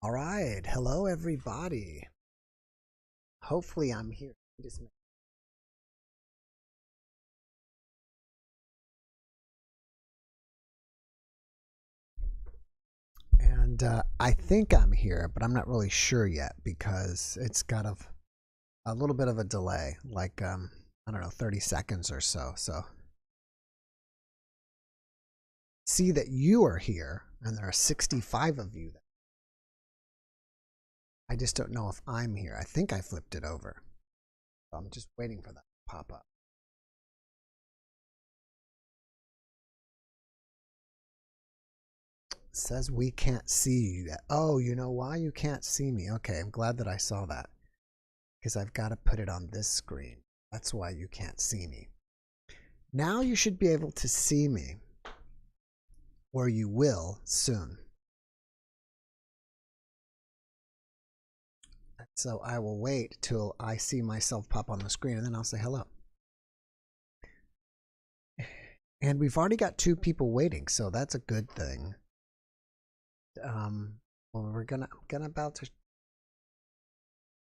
All right. Hello, everybody. Hopefully I'm here. And I think I'm here, but I'm not really sure yet because it's got a little bit of a delay, like, I don't know, 30 seconds or so. So see that you are here, and there are 65 of you. I just don't know if I'm here. I think I flipped it over. So I'm just waiting for that to pop up. It says we can't see you yet. Oh, you know why you can't see me? Okay, I'm glad that I saw that. Because I've got to put it on this screen. That's why you can't see me. Now you should be able to see me. Or you will soon. So I will wait till I see myself pop on the screen, and then I'll say hello. And we've already got 2 people waiting, so that's a good thing. Well, I'm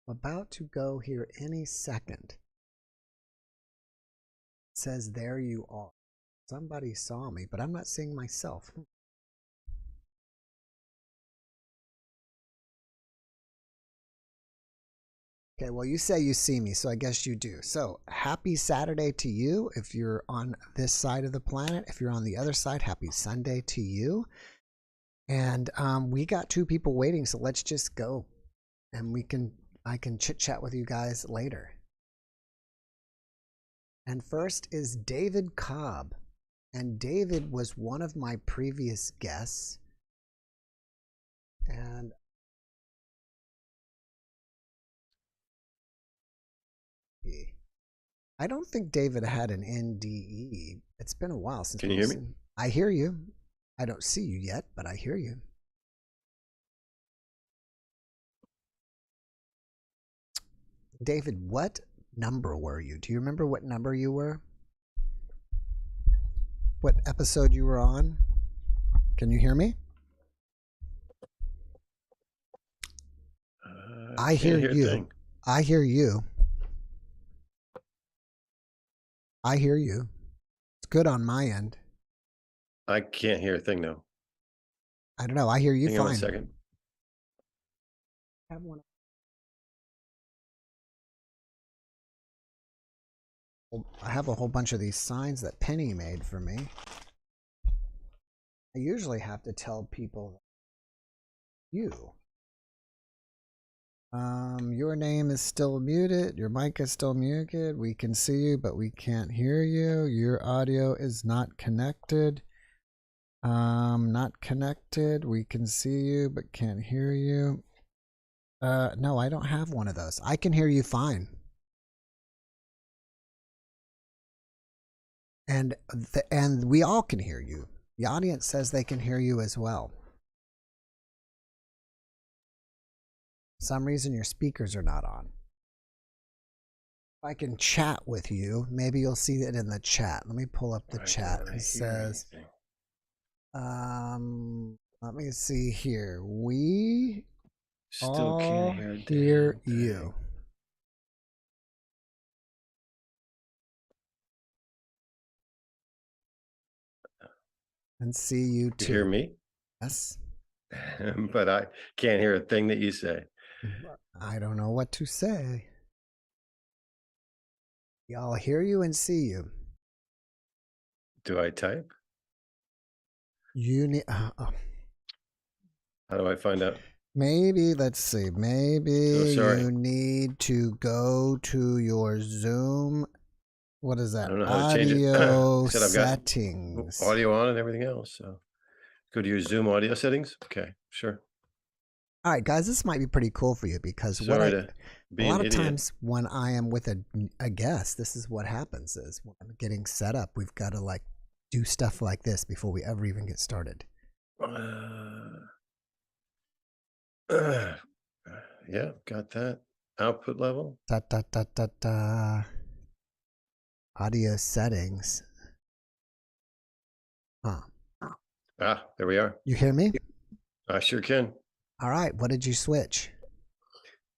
about to go here any second. It says there you are. Somebody saw me, but I'm not seeing myself. Okay, well, you say you see me, so I guess you do. So happy Saturday to you if you're on this side of the planet. If you're on the other side, happy Sunday to you. And we got 2 people waiting, so let's just go. And I can chit chat with you guys later. And first is David Cobb. And David was one of my previous guests. And I don't think David had an NDE. It's been a while since. Can you hear me? I hear you. I don't see you yet, but I hear you. David, what number were you? Do you remember what number you were? What episode you were on? Can you hear me? I hear you. I hear you. I hear you. It's good on my end. I can't hear a thing now. I don't know. I hear you Hang fine. on 1 second. I have a whole bunch of these signs that Penny made for me. I usually have to tell people you. Your name is still muted. Your mic is still muted. We can see you, but we can't hear you. Your audio is not connected. Not connected. We can see you, but can't hear you. No, I don't have one of those. I can hear you fine. And we all can hear you. The audience says they can hear you as well. For some reason your speakers are not on. If I can chat with you, maybe you'll see it in the chat. Let me pull up the chat. It says, let me see here. We still can't hear you. And see you too. You hear me? Yes. But I can't hear a thing that you say. I don't know what to say. Y'all hear you and see you. Do I type? You need. How do I find out? Maybe, let's see. Maybe you need to go to your Zoom. What is that? I don't know how to change it. Said I've got settings. Audio on and everything else. So go to your Zoom audio settings. Okay, sure. All right, guys, this might be pretty cool for you because a lot of times when I am with a guest, this is what happens is when I'm getting set up, we've got to like do stuff like this before we ever even get started. Yeah, got that. Output level. Audio settings. Huh. Ah, there we are. You hear me? I sure can. All right. What did you switch?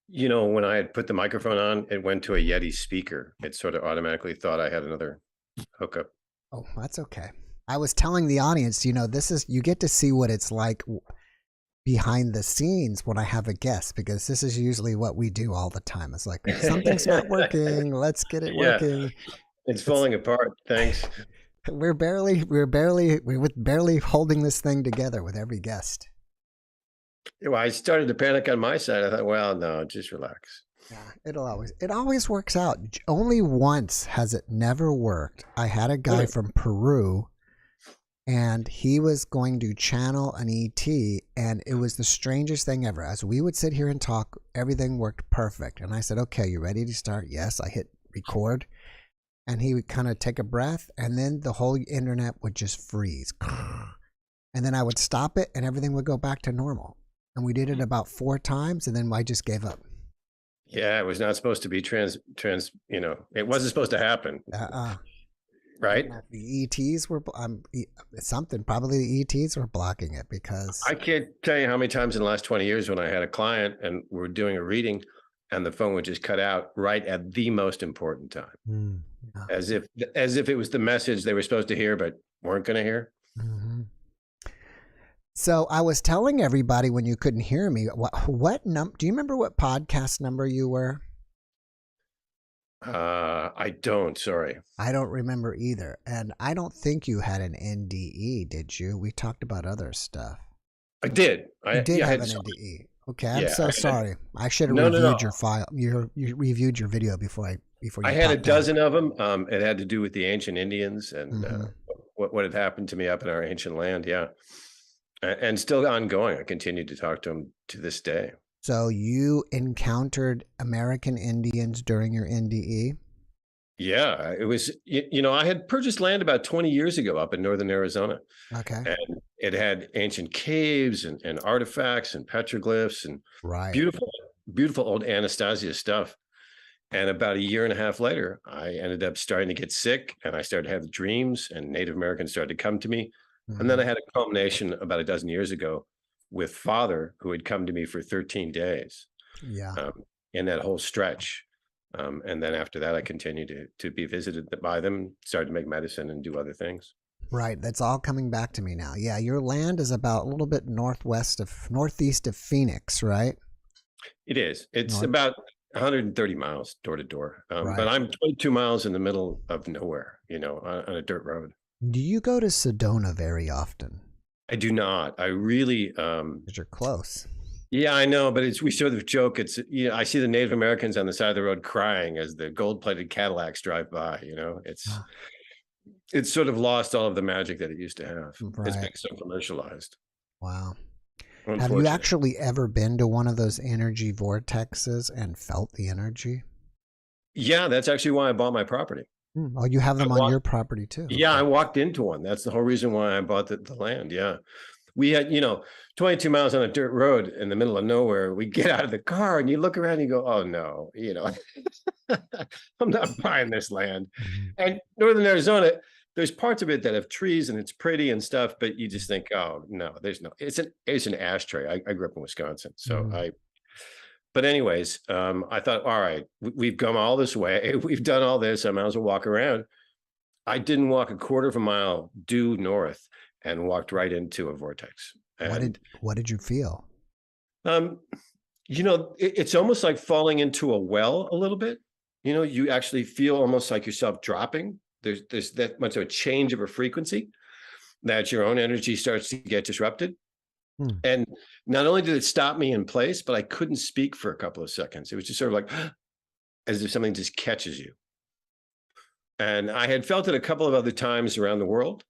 You know, when I had put the microphone on, it went to a Yeti speaker. It sort of automatically thought I had another hookup. Oh, that's okay. I was telling the audience, this is, you get to see what it's like behind the scenes when I have a guest, because this is usually what we do all the time. It's like, something's not working. Let's get it Yeah, working. it's falling apart. Thanks. We're barely holding this thing together with every guest. Well, I started to panic on my side. I thought, well, no, just relax. Yeah, it always works out. Only once has it never worked. I had a guy from Peru, and he was going to channel an ET, and it was the strangest thing ever. As we would sit here and talk, everything worked perfect. And I said, okay, you ready to start? Yes. I hit record, and he would kind of take a breath, and then the whole internet would just freeze. And then I would stop it, and everything would go back to normal. And we did it about 4 times, and then I just gave up. Yeah, it was not supposed to be it wasn't supposed to happen. Right? The ETs were probably the ETs were blocking it, because I can't tell you how many times in the last 20 years when I had a client and we're doing a reading and the phone would just cut out right at the most important time. As if it was the message they were supposed to hear but weren't going to hear. Mm-hmm. So I was telling everybody when you couldn't hear me, do you remember what podcast number you were? I don't, sorry. I don't remember either. And I don't think you had an NDE, did you? We talked about other stuff. I did. You did have an NDE. Okay, I'm so sorry. I should have reviewed your file. You reviewed your video before you I had a dozen of them. It had to do with the ancient Indians and what had happened to me up in our ancient land. Yeah. And still ongoing. I continue to talk to them to this day. So you encountered American Indians during your NDE? Yeah, it was, I had purchased land about 20 years ago up in northern Arizona. Okay. And it had ancient caves and artifacts and petroglyphs and beautiful old Anastasia stuff. And about a year and a half later, I ended up starting to get sick, and I started to have dreams, and Native Americans started to come to me. And then I had a culmination about a dozen years ago with Father, who had come to me for 13 days. Yeah. In that whole stretch. And then after that, I continued to be visited by them, started to make medicine and do other things. Right. That's all coming back to me now. Yeah. Your land is about a little bit northeast of Phoenix, right? It is. It's about 130 miles door to door. But I'm 22 miles in the middle of nowhere, on a dirt road. Do you go to Sedona very often? I do not. I really, because you're close. Yeah, I know, but we sort of joke. It's, I see the Native Americans on the side of the road crying as the gold-plated Cadillacs drive by. It's sort of lost all of the magic that it used to have. Right. It's been so commercialized. Wow. Have you actually ever been to one of those energy vortexes and felt the energy? Yeah, that's actually why I bought my property. Oh, you have them on your property too. Yeah, I walked into one. That's the whole reason why I bought the land. Yeah. We had, 22 miles on a dirt road in the middle of nowhere. We get out of the car and you look around and you go, oh no, I'm not buying this land. And northern Arizona, there's parts of it that have trees and it's pretty and stuff, but you just think, oh no, it's an ashtray. I grew up in Wisconsin. So but anyways, I thought, all right, we've come all this way. We've done all this. I might as well walk around. I didn't walk a quarter of a mile due north and walked right into a vortex. And, what did you feel? It's almost like falling into a well a little bit. You actually feel almost like yourself dropping. There's that much of a change of a frequency that your own energy starts to get disrupted. And not only did it stop me in place, but I couldn't speak for a couple of seconds. It was just sort of like as if something just catches you. And I had felt it a couple of other times around the world.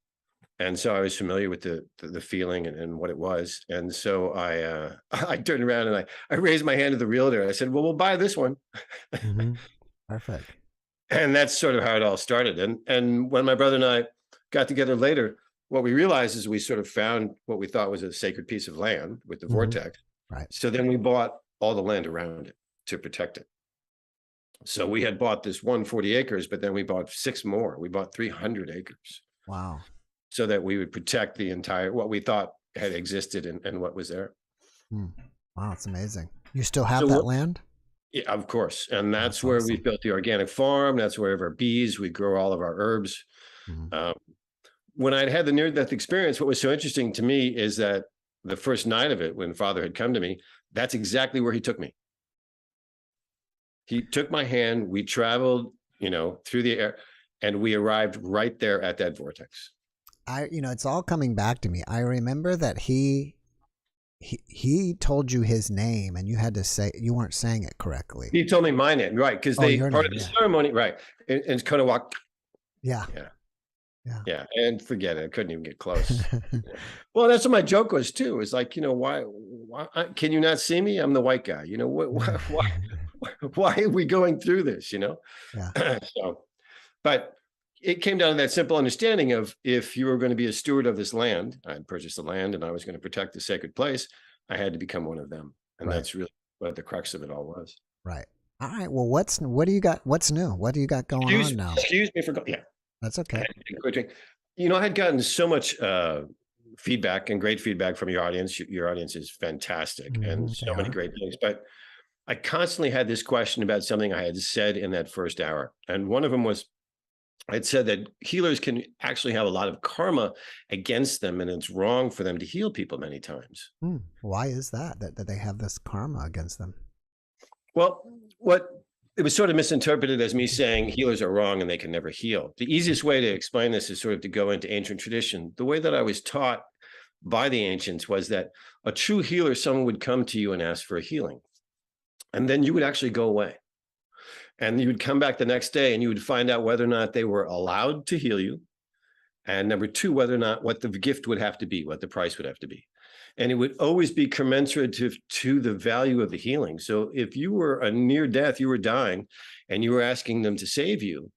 And so I was familiar with the feeling and what it was. And so I turned around and I raised my hand to the realtor. I said, well, we'll buy this one. Perfect. And that's sort of how it all started. And when my brother and I got together later, what we realized is we sort of found what we thought was a sacred piece of land with the vortex. Right. So then we bought all the land around it to protect it. So we had bought this 140 acres, but then we bought 6 more. We bought 300 acres. Wow. So that we would protect the entire, what we thought had existed and what was there. Wow, it's amazing. You still have So that land? yeah, of course. And That's that's where awesome. we've built the organic farm. That's where we have our bees. We grow all of our herbs. Mhm. Um, when I'd had the near-death experience, what was so interesting to me is that the first night of it, when Father had come to me, that's exactly where he took me. He took my hand. We traveled, through the air, and we arrived right there at that vortex. It's all coming back to me. I remember that he told you his name and you had to say, you weren't saying it correctly. He told me my name, right? Because Oh, they your part name. of the Yeah. ceremony, right? And it's kind of walk, Yeah. yeah, Yeah. yeah, and forget it. I couldn't even get close. Yeah. Well, that's what my joke was too. It's like, why can you not see me? I'm the white guy. Why are we going through this? Yeah. So, but it came down to that simple understanding of, if you were going to be a steward of this land, I had purchased the land and I was going to protect the sacred place, I had to become one of them. And Right. that's really what the crux of it all was. Right. All right. Well, what do you got? What's new? What do you got going on now? Excuse me for yeah. That's I okay. had to take a quick drink. I had gotten so much feedback and great feedback from your audience. Your audience is fantastic and They so many are. great things. But I constantly had this question about something I had said in that first hour. And one of them was, I'd said that healers can actually have a lot of karma against them, and it's wrong for them to heal people many times. Why is that they have this karma against them? Well, what it was sort of misinterpreted as me saying healers are wrong and they can never heal. The easiest way to explain this is sort of to go into ancient tradition. The way that I was taught by the ancients was that a true healer, someone would come to you and ask for a healing, and then you would actually go away. And you would come back the next day and you would find out whether or not they were allowed to heal you. And number two, whether or not what the gift would have to be, what the price would have to be. And it would always be commensurate to the value of the healing. So if you were a near death, you were dying, and you were asking them to save you,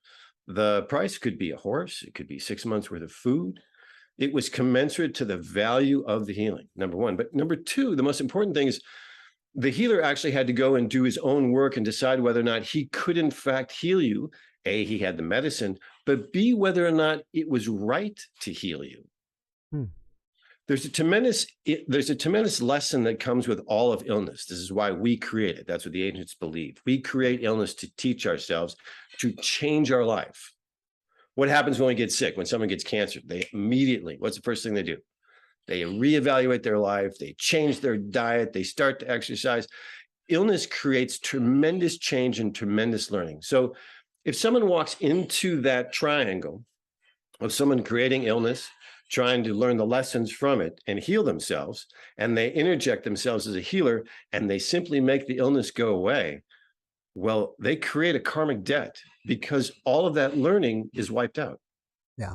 the price could be a horse, it could be 6 months worth of food. It was commensurate to the value of the healing, number one. But number two, the most important thing is the healer actually had to go and do his own work and decide whether or not he could in fact heal you. A, he had the medicine, but B, whether or not it was right to heal you. Hmm. There's a tremendous lesson that comes with all of illness. This is why we create it. That's what the ancients believed. We create illness to teach ourselves, to change our life. What happens when we get sick? When someone gets cancer, they immediately, what's the first thing they do? They reevaluate their life, they change their diet, they start to exercise. Illness creates tremendous change and tremendous learning. So if someone walks into that triangle of someone creating illness, trying to learn the lessons from it and heal themselves, and they interject themselves as a healer, and they simply make the illness go away, well, they create a karmic debt because all of that learning is wiped out. Yeah.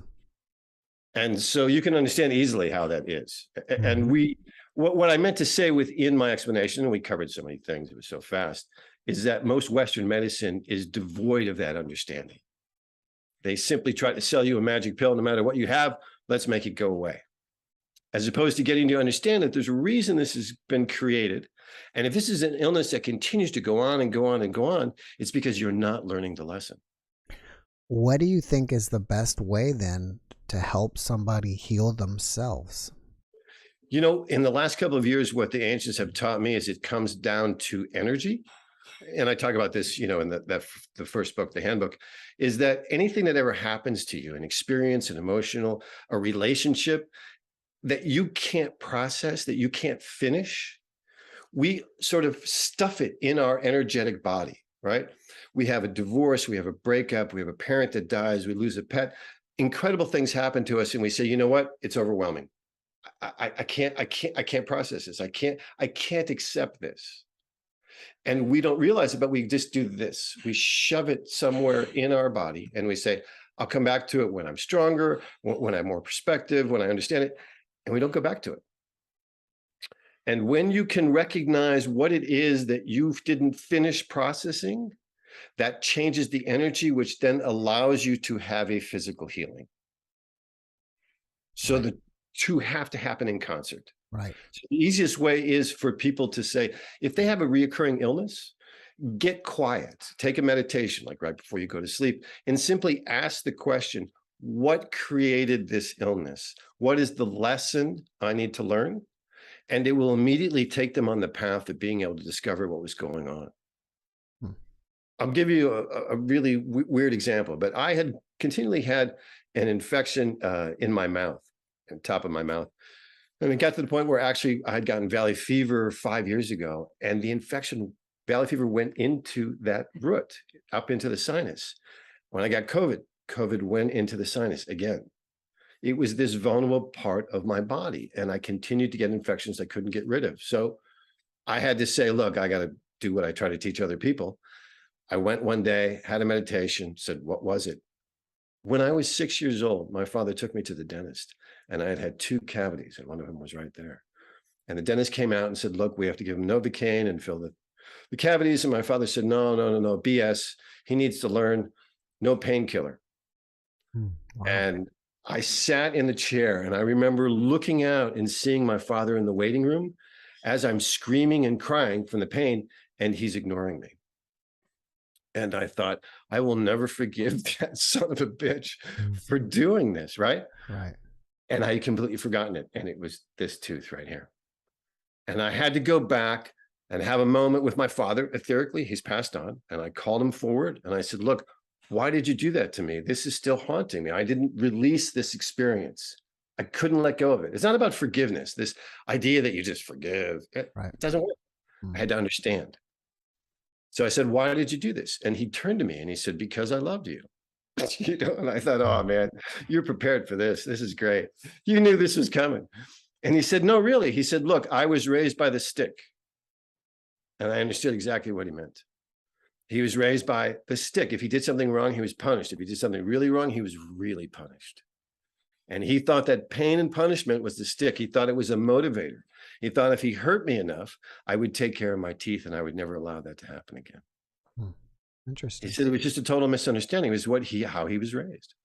And so you can understand easily how that is. And Mhm. what I meant to say within my explanation, and we covered so many things, it was so fast, is that most Western medicine is devoid of that understanding. They simply try to sell you a magic pill. No matter what you have, let's make it go away. As opposed to getting to understand that there's a reason this has been created. And if this is an illness that continues to go on and go on and go on, it's because you're not learning the lesson. What do you think is the best way then to help somebody heal themselves? In the last couple of years, what the ancients have taught me is it comes down to energy. And I talk about this, in the first book, the handbook, is that anything that ever happens to you, an experience, an emotional, a relationship that you can't process, that you can't finish, we sort of stuff it in our energetic body, right? We have a divorce, we have a breakup, we have a parent that dies, we lose a pet. Incredible things happen to us, and we say, you know what? It's overwhelming. I can't process this. I can't accept this. And we don't realize it, but we just do this. We shove it somewhere in our body and we say, I'll come back to it when I'm stronger, when I have more perspective, when I understand it. And we don't go back to it. And when you can recognize what it is that you didn't finish processing, that changes the energy, which then allows you to have a physical healing. So Right. the two have to happen in concert. Right. So the easiest way is for people to say, if they have a reoccurring illness, get quiet, take a meditation, like right before you go to sleep, and simply ask the question, what created this illness? What is the lesson I need to learn? and it will immediately take them on the path of being able to discover what was going on. Hmm. I'll give you a really weird example, but I had continually had an infection in my mouth, on top of my mouth. And it got to the point where actually I had gotten valley fever 5 years ago, and the infection, valley fever, went into that root, up into the sinus. When I got COVID, COVID went into the sinus again. It was this vulnerable part of my body, and I continued to get infections I couldn't get rid of. So I had to say, look, I got to do what I try to teach other people. I went one day, had a meditation, said, what was it? When I was 6 years old, my father took me to the dentist, and I had 2 cavities, and one of them was right there. And the dentist came out and said, look, we have to give him Novocaine and fill the cavities. And my father said, no, BS. He needs to learn no painkiller. Wow. And I sat in the chair, and I remember looking out and seeing my father in the waiting room as I'm screaming and crying from the pain, and he's ignoring me. And I thought, I will never forgive that son of a bitch for doing this, right? Right. And I had completely forgotten it. And it was this tooth right here. And I had to go back and have a moment with my father. Etherically, he's passed on. And I called him forward and I said, look, why did you do that to me? This is still haunting me. I didn't release this experience. I couldn't let go of it. It's not about forgiveness. This idea that you just forgive, it doesn't work. I had to understand. So I said, why did you do this? And he turned to me and he said, because I loved you. You know, and I thought, oh man, you're prepared for this. This is great. You knew this was coming. And he said, no, really. He said, look, I was raised by the stick. And I understood exactly what he meant. He was raised by the stick. If he did something wrong, he was punished. If he did something really wrong, he was really punished. And he thought that pain and punishment was the stick. He thought it was a motivator. He thought if he hurt me enough, I would take care of my teeth and I would never allow that to happen again. Interesting. He said it was just a total misunderstanding. It was how he was raised.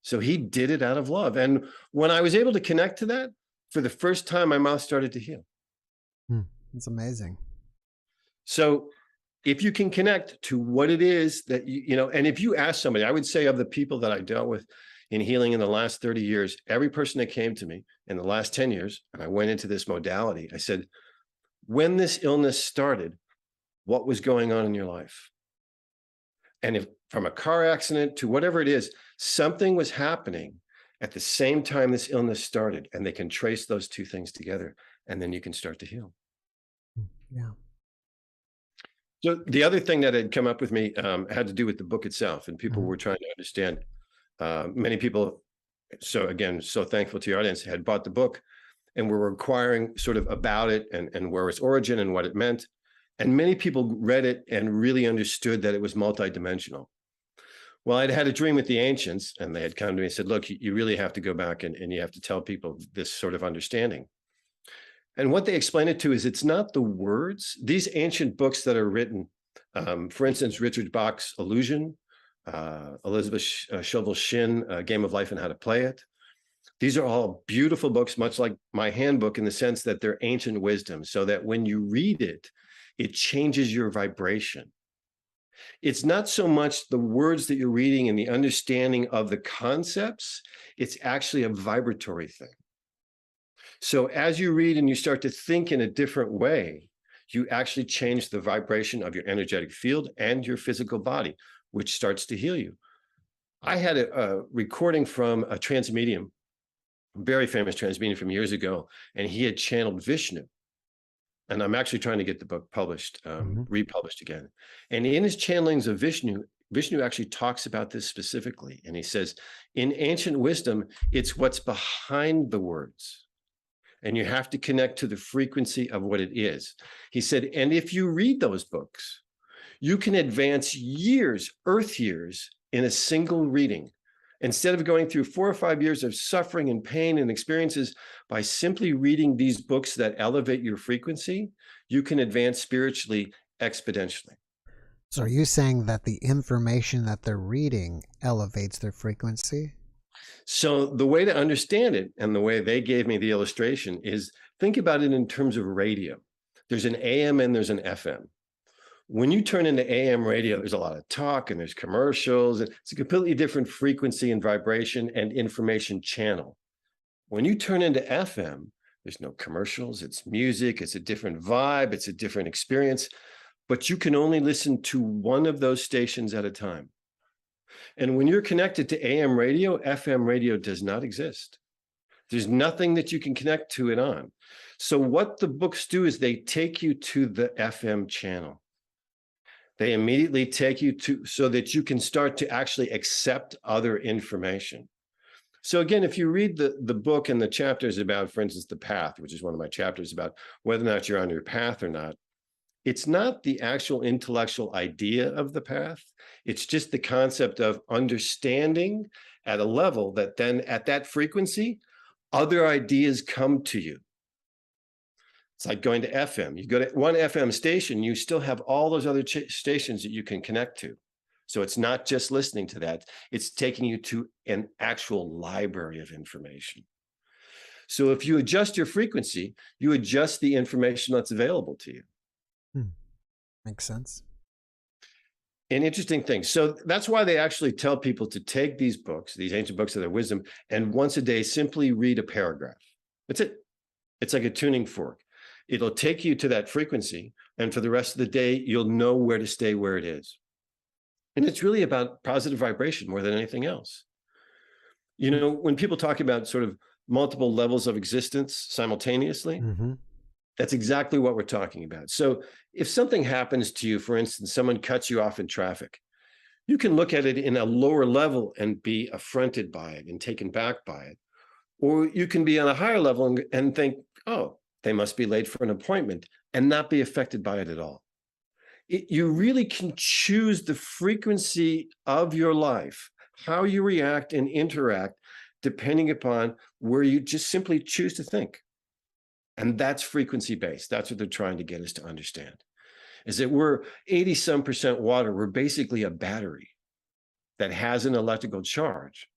So he did it out of love. And when I was able to connect to that, for the first time, my mouth started to heal. That's amazing. So if you can connect to what it is that you know, and if you ask somebody, I would say of the people that I dealt with in healing in the last 30 years, every person that came to me in the last 10 years, and I went into this modality, I said, when this illness started, what was going on in your life? And if from a car accident to whatever it is, something was happening at the same time this illness started, and they can trace those two things together, and then you can start to heal. Yeah. So the other thing that had come up with me had to do with the book itself, and people were trying to understand. Many people, so again, so thankful to your audience, had bought the book and were inquiring sort of about it and where its origin and what it meant. And many people read it and really understood that it was multidimensional. Well, I'd had a dream with the ancients, and they had come to me and said, look, you really have to go back and you have to tell people this sort of understanding. And what they explain it to is it's not the words. These ancient books that are written, for instance, Richard Bach's Illusion, Elizabeth Chauvel's Shin, Game of Life and How to Play It. These are all beautiful books, much like my handbook, in the sense that they're ancient wisdom, so that when you read it, it changes your vibration. It's not so much the words that you're reading and the understanding of the concepts, it's actually a vibratory thing. So as you read and you start to think in a different way, you actually change the vibration of your energetic field and your physical body, which starts to heal you. I had a recording from a transmedium, a very famous transmedium from years ago, and he had channeled Vishnu. And I'm actually trying to get the book published, republished again. And in his channelings of Vishnu, Vishnu actually talks about this specifically. And he says, in ancient wisdom, it's what's behind the words. And you have to connect to the frequency of what it is. He said, and if you read those books, you can advance years, Earth years, in a single reading. Instead of going through 4 or 5 years of suffering and pain and experiences, by simply reading these books that elevate your frequency, you can advance spiritually exponentially. So are you saying that the information that they're reading elevates their frequency? So the way to understand it, and the way they gave me the illustration, is think about it in terms of radio. There's an AM and there's an FM. When you turn into AM radio, there's a lot of talk and there's commercials. It's a completely different frequency and vibration and information channel. When you turn into FM, There's no commercials. It's music. It's a different vibe. It's a different experience. But you can only listen to one of those stations at a time. And when you're connected to AM radio, FM radio does not exist. There's nothing that you can connect to it on. So what the books do is they take you to the FM channel. They immediately take you to, so that you can start to actually accept other information. So again, if you read the book and the chapters about, for instance, the path, which is one of my chapters about whether or not you're on your path or not, it's not the actual intellectual idea of the path. It's just the concept of understanding at a level that then at that frequency, other ideas come to you. It's like going to FM. You go to one FM station, you still have all those other stations that you can connect to. So it's not just listening to that, it's taking you to an actual library of information. So if you adjust your frequency, you adjust the information that's available to you. Makes sense. An interesting thing. So that's why they actually tell people to take these books, these ancient books of their wisdom, and once a day simply read a paragraph. That's it. It's like a tuning fork. It'll take you to that frequency, and for the rest of the day, you'll know where to stay where it is. And it's really about positive vibration more than anything else. You know, when people talk about sort of multiple levels of existence simultaneously, that's exactly what we're talking about. So if something happens to you, for instance, someone cuts you off in traffic, you can look at it in a lower level and be affronted by it and taken back by it. Or you can be on a higher level and think, oh, they must be late for an appointment, and not be affected by it at all. You really can choose the frequency of your life, how you react and interact, depending upon where you just simply choose to think. And that's frequency based. That's what they're trying to get us to understand, is that we're 80-some% water. We're basically a battery that has an electrical charge.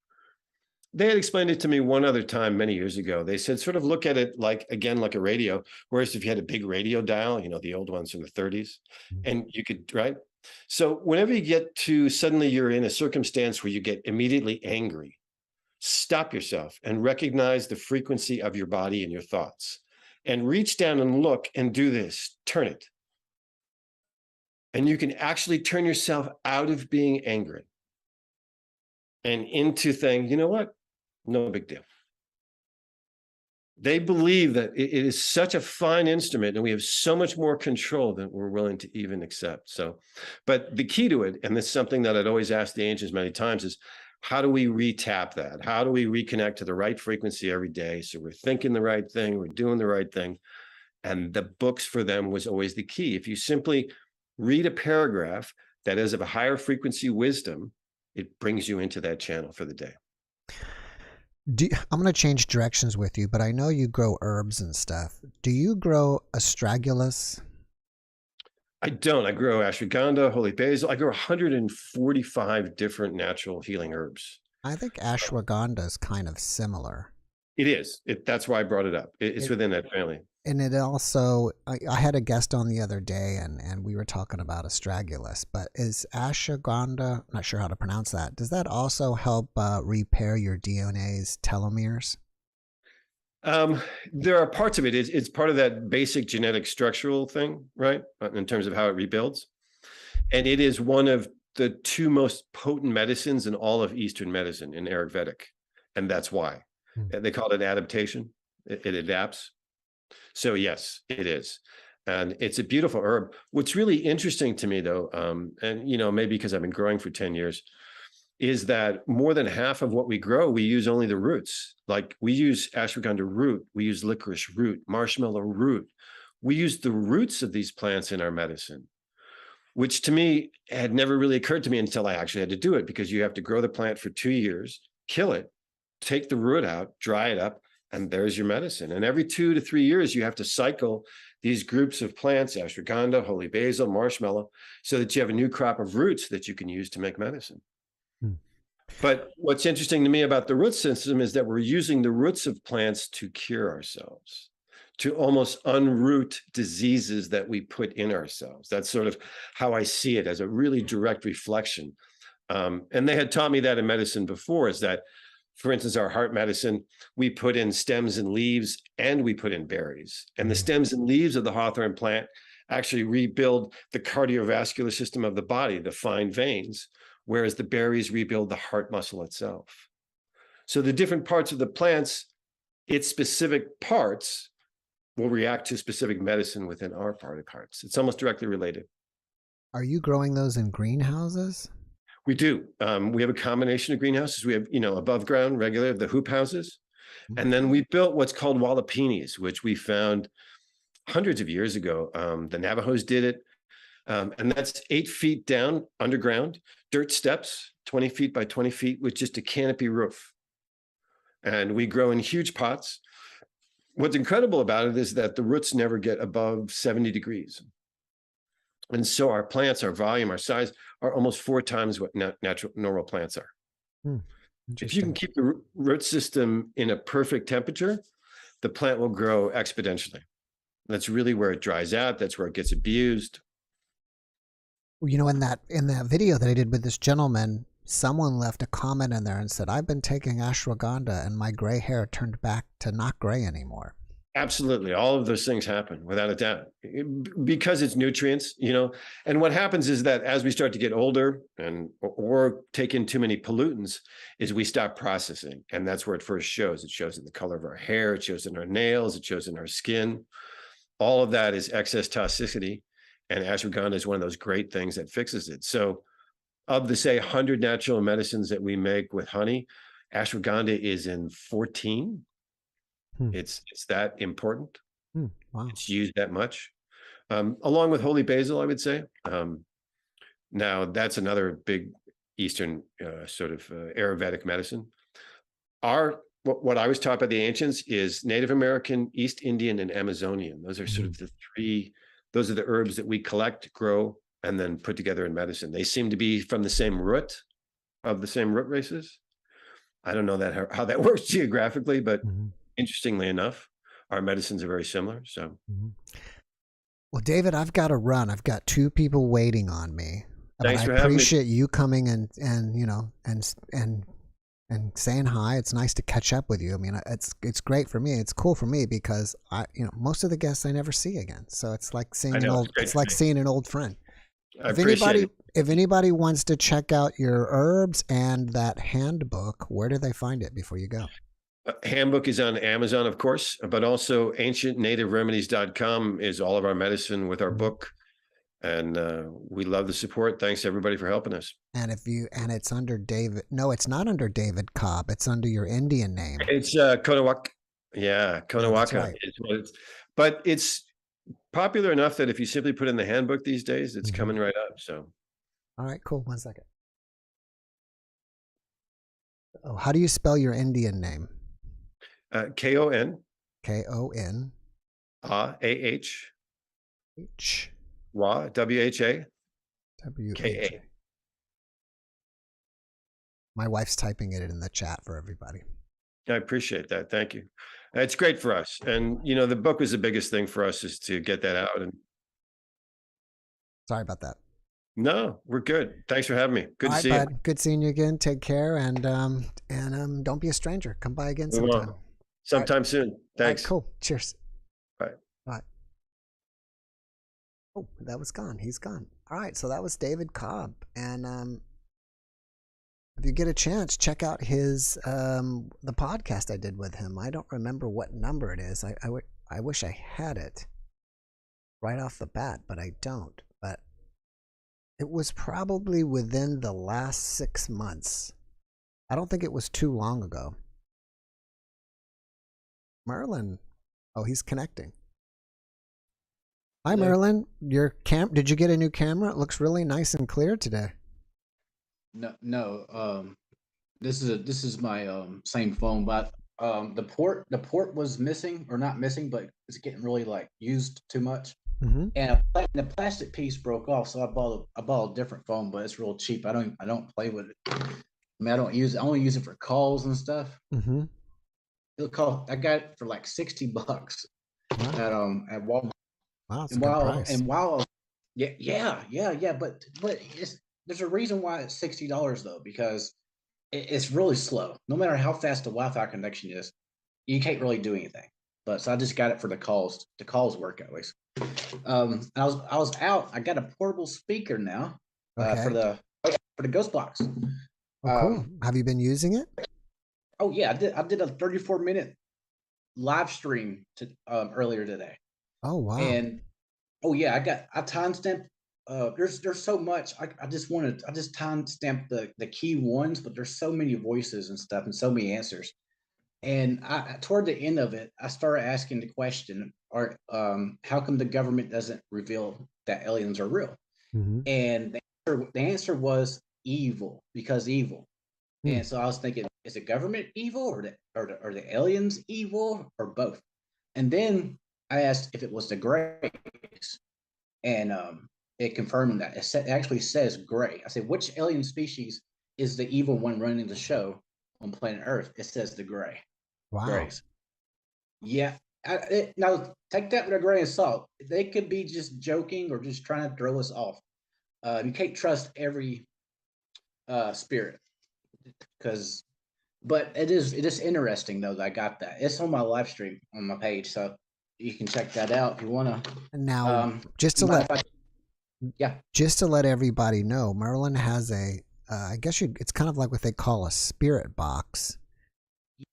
They had explained it to me one other time many years ago. They said, sort of look at it like, again, like a radio, whereas if you had a big radio dial, you know, the old ones from the 30s, and you could, right? So whenever you get to, suddenly you're in a circumstance where you get immediately angry, stop yourself and recognize the frequency of your body and your thoughts. And reach down and look and do this, turn it. And you can actually turn yourself out of being angry and into saying, you know what? No big deal. They believe that it is such a fine instrument and we have so much more control than we're willing to even accept. So, but the key to it, and this is something that I'd always asked the ancients many times, is how do we re-tap that? How do we reconnect to the right frequency every day? So we're thinking the right thing, we're doing the right thing. And the books for them was always the key. If you simply read a paragraph that is of a higher frequency wisdom, it brings you into that channel for the day. I'm going to change directions with you, but I know you grow herbs and stuff. Do you grow astragalus? I don't. I grow ashwagandha, holy basil. I grow 145 different natural healing herbs. I think ashwagandha is kind of similar. It is. That's why I brought it up. It's within that family. And it also, I had a guest on the other day, and we were talking about astragalus, but is ashwagandha, I'm not sure how to pronounce that, does that also help repair your DNA's telomeres? There are parts of it. It's part of that basic genetic structural thing, right? In terms of how it rebuilds. And it is one of the two most potent medicines in all of Eastern medicine, in Ayurvedic. And that's why. They call it adaptation. It adapts. So yes, it is. And it's a beautiful herb. What's really interesting to me though, and you know, maybe because I've been growing for 10 years, is that more than half of what we grow, we use only the roots. Like we use ashwagandha root, we use licorice root, marshmallow root. We use the roots of these plants in our medicine, which to me had never really occurred to me until I actually had to do it, because you have to grow the plant for 2 years, kill it, take the root out, dry it up, and there's your medicine. And every 2 to 3 years, you have to cycle these groups of plants, ashwagandha, holy basil, marshmallow, so that you have a new crop of roots that you can use to make medicine. But what's interesting to me about the root system is that we're using the roots of plants to cure ourselves, to almost unroot diseases that we put in ourselves. That's sort of how I see it, as a really direct reflection. And they had taught me that in medicine before, is that for instance, our heart medicine, we put in stems and leaves, and we put in berries. And the stems and leaves of the hawthorn plant actually rebuild the cardiovascular system of the body, the fine veins, whereas the berries rebuild the heart muscle itself. So the different parts of the plants, its specific parts will react to specific medicine within our part of hearts. It's almost directly related. Are you growing those in greenhouses? We do. We have a combination of greenhouses. We have, above ground, regular, the hoop houses. And then we built what's called walapinis, which we found hundreds of years ago. The Navajos did it. And that's 8 feet down underground, dirt steps, 20 feet by 20 feet with just a canopy roof. And we grow in huge pots. What's incredible about it is that the roots never get above 70 degrees. And so our plants, our volume, our size are almost 4 times what natural normal plants are. If you can keep the root system in a perfect temperature, the plant will grow exponentially. That's really where it dries out. That's where it gets abused. You know, in that video that I did with this gentleman, someone left a comment in there and said, "I've been taking ashwagandha and my gray hair turned back to not gray anymore." Absolutely. All of those things happen without a doubt because it's nutrients, and what happens is that as we start to get older or take in too many pollutants is we stop processing. And that's where it first shows. It shows in the color of our hair. It shows in our nails. It shows in our skin. All of that is excess toxicity. And ashwagandha is one of those great things that fixes it. So of the, say, 100 natural medicines that we make with honey, ashwagandha is in 14. It's that important. Wow. It's used that much, along with holy basil, I would say. Now that's another big Eastern sort of Ayurvedic medicine. What I was taught by the ancients is Native American, East Indian, and Amazonian. Those are sort of the three. Those are the herbs that we collect, grow, and then put together in medicine. They seem to be from the same root of the same root races. I don't know how that works geographically, but interestingly enough, our medicines are very similar. So, well, David, I've got to run. I've got 2 people waiting on me. Thanks for having me. I appreciate you coming and saying hi. It's nice to catch up with you. I mean, it's great for me. It's cool for me because most of the guests I never see again. So it's like seeing seeing an old friend. If anybody wants to check out your herbs and that handbook, where do they find it before you go? Handbook is on Amazon, of course, but also ancientnativeremedies.com is all of our medicine with our book. And we love the support. Thanks everybody for helping us. And it's under David. No, it's not under David Cobb. It's under your Indian name. It's Konawak. Yeah, Konawaka right. is what it's. But it's popular enough that if you simply put in the handbook these days, it's coming right up. So. All right, cool. 1 second. Oh, how do you spell your Indian name? Kon. Kon. Ah. H. Wha. WHA. WHA. My wife's typing it in the chat for everybody. I appreciate that. Thank you. It's great for us. And, the book was the biggest thing for us is to get that out. And sorry about that. No, we're good. Thanks for having me. Good to see you. Good seeing you again. Take care. And don't be a stranger. Come by again sometime. Sometime soon. Thanks. Right, cool. Cheers. Bye. Bye. Oh, that was gone. He's gone. All right. So that was David Cobb. And if you get a chance, check out his the podcast I did with him. I don't remember what number it is. I wish I had it right off the bat, but I don't. But it was probably within the last 6 months. I don't think it was too long ago. Merlin. Oh, he's connecting. Hi, Merlin. Did you get a new camera? It looks really nice and clear today. No. This is my same phone, but the port was missing, or not missing, but it's getting really used too much. And the plastic piece broke off, so I bought a different phone, but it's real cheap. I don't play with it. I mean, I only use it for calls and stuff. I got it for like $60 at Walmart. Wow, that's a good price. Yeah, but there's a reason why it's $60 though, because it's really slow. No matter how fast the Wi-Fi connection is, you can't really do anything. But so I just got it for the calls. The calls work at least. I was out. I got a portable speaker now for the Ghost Box. Oh, cool. Have you been using it? Oh yeah, I did a 34-minute live stream earlier today. Oh wow. And oh yeah, I timestamped. There's so much. I just timestamped the key ones, but there's so many voices and stuff and so many answers. And toward the end of it, I started asking the question, how come the government doesn't reveal that aliens are real? Mm-hmm. And the answer was evil, because evil. And so I was thinking, is the government evil, or the aliens evil, or both? And then I asked if it was the Greys, and it confirmed that. It actually says Grey. I said, which alien species is the evil one running the show on planet Earth? It says the Grey. Wow. Greys. Yeah. Now take that with a grain of salt. They could be just joking or just trying to throw us off. You can't trust every spirit, but it is interesting though that I got that. It's on my live stream on my page, so you can check that out if you want to. Now, just to let everybody know, Merlin has I guess it's kind of like what they call a spirit box.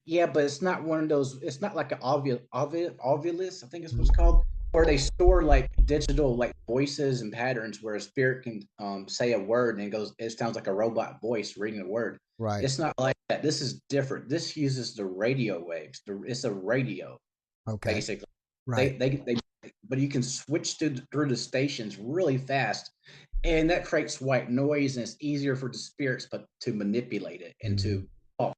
Yeah, but it's not one of those. It's not like an ovulus, I think it's what it's called, where they store like digital like voices and patterns, where a spirit can say a word and it sounds like a robot voice reading a word. Right. It's not like that. This is different. This uses the radio waves. It's a radio. Okay. Basically. Right. But you can switch through the stations really fast, and that creates white noise, and it's easier for the spirits to manipulate it and to talk.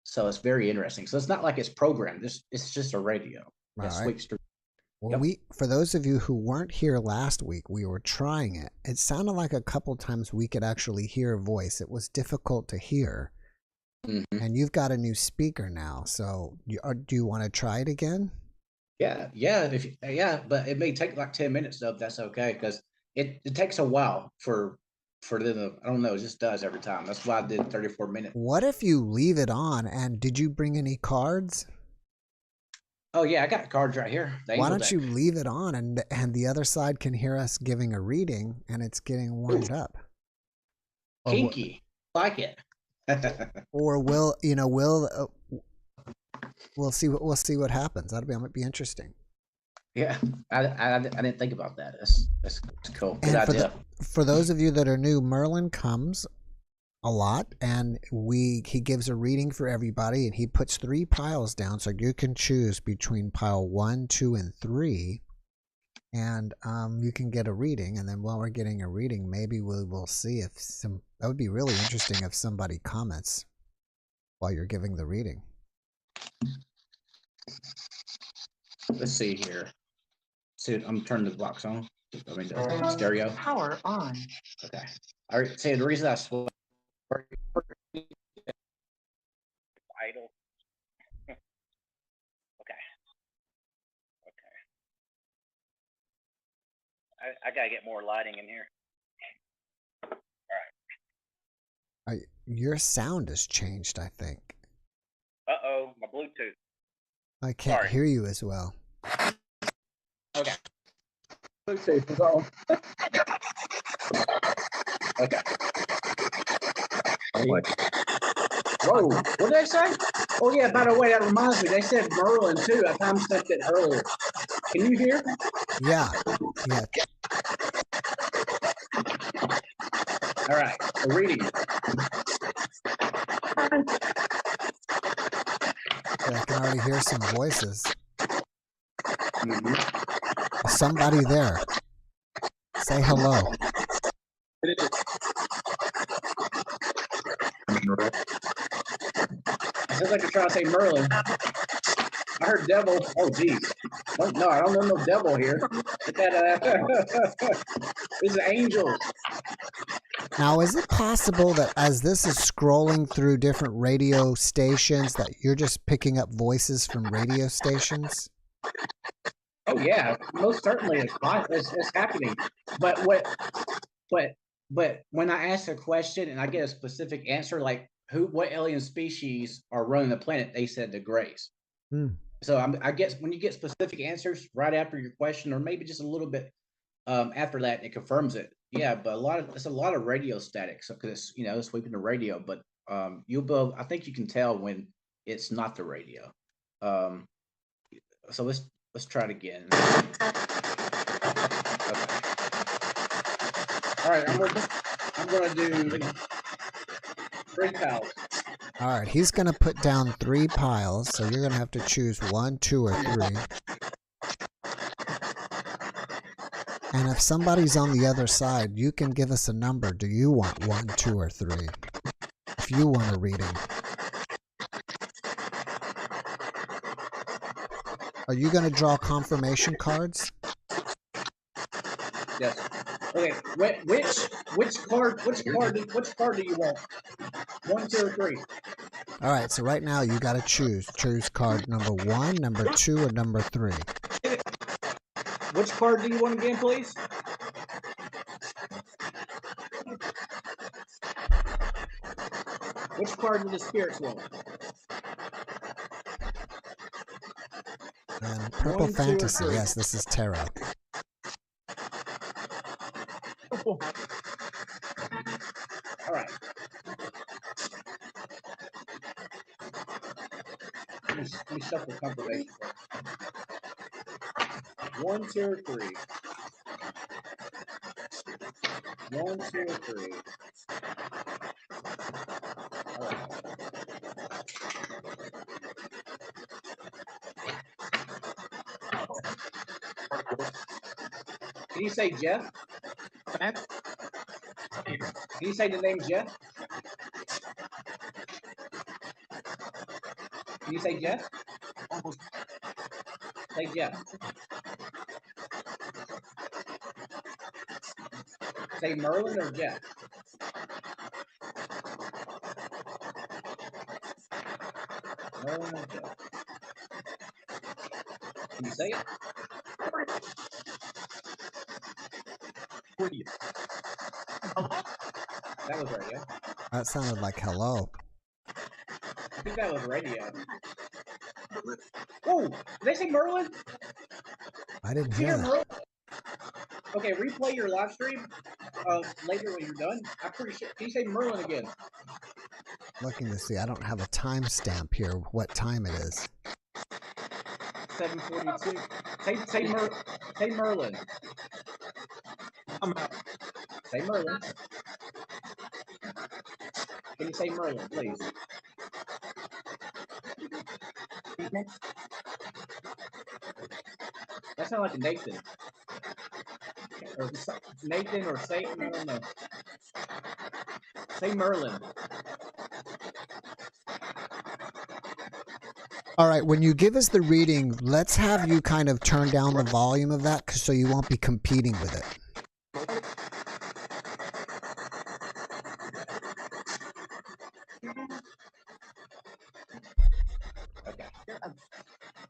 So it's very interesting. So it's not like it's programmed. It's just a radio that switches through. Well, for those of you who weren't here last week, we were trying it. It sounded like a couple times we could actually hear a voice. It was difficult to hear. Mm-hmm. And you've got a new speaker now. So do you want to try it again? Yeah. But it may take like 10 minutes though, if that's okay, because it takes a while for them. I don't know. It just does every time. That's why I did 34 minutes. What if you leave it on? And did you bring any cards? Oh yeah, I got cards right here. Why don't you leave it on and the other side can hear us giving a reading and it's getting warmed up? Kinky, like it. Or we'll see what happens. Might be interesting. Yeah, I didn't think about that. That's cool. Good idea. For those of you that are new, Merlin comes a lot, and he gives a reading for everybody, and he puts 3 piles down, so you can choose between pile 1, 2, and 3, and you can get a reading. And then while we're getting a reading, maybe we will see if that would be really interesting if somebody comments while you're giving the reading. Let's see here. See, I'm turning the box on. I mean, the stereo. Power on. Okay. All right. See, the reason I switched. Idle. Okay. I gotta get more lighting in here. All right. Your sound has changed, I think. Uh-oh, my Bluetooth. I can't hear you as well. Okay. Bluetooth is on. Okay. Whoa, what did they say? Oh yeah, by the way, that reminds me, they said Merlin too. I timestamped it earlier. Can you hear? Yeah. All right, we're reading it. I can already hear some voices. Somebody there. Say hello. Sounds like you're trying to say Merlin. I heard devil. Oh, geez. No, I don't know no devil here. It's an angel. Now, is it possible that as this is scrolling through different radio stations that you're just picking up voices from radio stations? Oh, yeah. Most certainly it's happening. But when I ask a question and I get a specific answer, like what alien species are running the planet, they said the Greys. So I guess when you get specific answers right after your question, or maybe just a little bit after that, it confirms it. Yeah, but it's a lot of radio static, so because it's sweeping the radio. But I think you can tell when it's not the radio. So let's try it again. Okay. All right, I'm gonna do 3 piles. All right, he's going to put down 3 piles, so you're going to have to choose 1, 2, or 3. And if somebody's on the other side, you can give us a number. Do you want 1, 2, or 3? If you want a reading. Are you going to draw confirmation cards? Yes. Okay. Which card do you want? 1, 2, or 3? All right, so right now you got to choose. Choose card number 1, number 2, or number 3. Which card do you want again, please? Which card do the spirits want? Purple 1, 2, or Fantasy. 3? Yes, this is tarot. All right. Let me shuffle confirmation. 1, 2, or 3. 1, 2, or 3. All right. Can you say Jeff? Can you say the name Jeff? Can you say Jeff? Say Jeff. Say Merlin or Jeff? Merlin or Jeff? Can you say it? That was radio. That sounded like hello. I think that was radio. Oh, did they say Merlin? I didn't hear that. Merlin? Okay, replay your live stream later when you're done. I'm pretty sure. Can you say Merlin again? Looking to see. I don't have a timestamp here. What time it is? 7:42. Say Merlin. I'm out. Say Merlin. Can you say Merlin, please? That sounds like a Nathan. Or Nathan or Satan, I don't know. Say Merlin. All right, when you give us the reading, let's have you kind of turn down the volume of that so you won't be competing with it.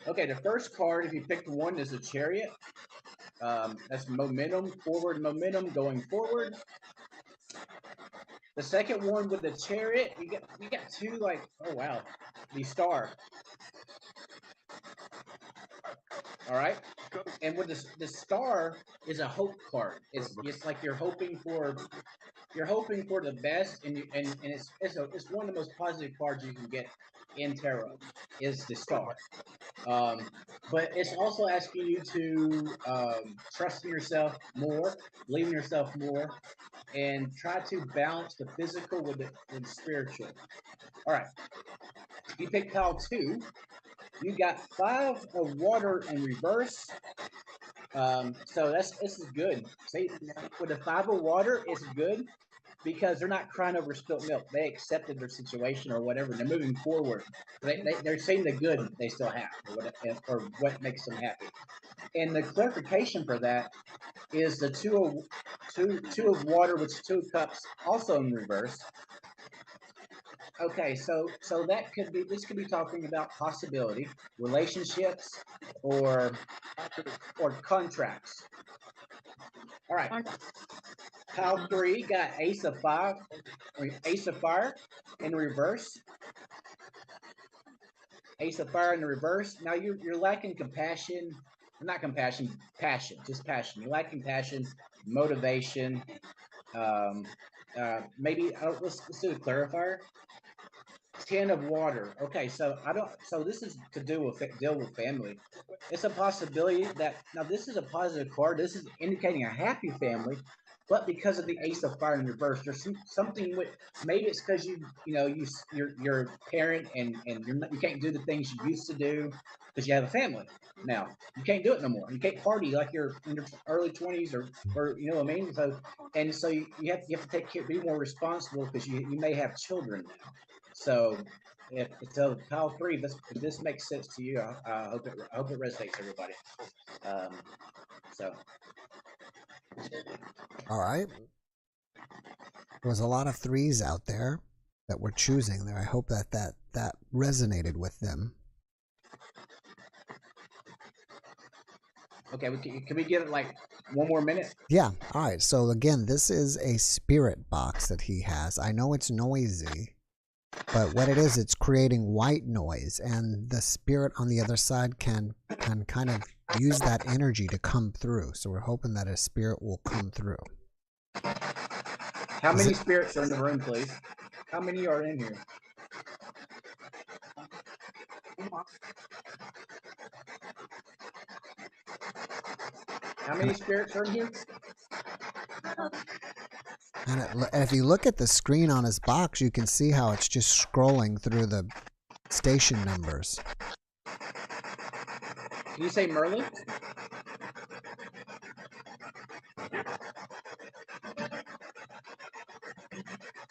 Okay, the first card, if you picked 1, is a Chariot. That's momentum, forward momentum, going forward. The second one with the Chariot, you got 2 like, oh wow, the Star. All right, and with the Star is a hope card. It's like you're hoping for the best, and it's one of the most positive cards you can get in tarot is the Star. But it's also asking you to trust in yourself more, believe in yourself more, and try to balance the physical with the spiritual. All right, you pick pile 2. You got 5 of water in reverse. So this is good. See, with the 5 of water, it's good because they're not crying over spilt milk. They accepted their situation or whatever. They're moving forward. They're seeing the good they still have or what makes them happy. And the clarification for that is the 2 of water with 2 cups also in reverse. Okay, so this could be talking about possibility, relationships, or contracts. All right. Pile 3 got Ace of Fire, Ace of Fire in reverse. Ace of Fire in the reverse. Now you're lacking compassion, not compassion, passion, just passion. You're lacking passion, motivation. Maybe let's do a clarifier. 10 of water. Okay, so I don't. So this is to deal with family. It's a possibility that now this is a positive card. This is indicating a happy family, but because of the Ace of Fire in reverse, there's something with maybe it's because you're a parent and you can't do the things you used to do because you have a family now. You can't do it no more. You can't party like you're in your early 20s or you know what I mean. So you have to take care, be more responsible because you may have children now. So if so, pile 3, if this makes sense to you, I hope it resonates, everybody. So All right. There was a lot of 3s out there that were choosing there. I hope that resonated with them. okay, can we give it like one more minute? Yeah. All right. So again, this is a spirit box that he has. I know it's noisy, but what it is, it's creating white noise, and the spirit on the other side can kind of use that energy to come through. So we're hoping that a spirit will come through. How many spirits are in the room, please? How many are in here? How many spirits are in here? And if you look at the screen on his box, you can see how it's just scrolling through the station numbers. Can you say Merlin?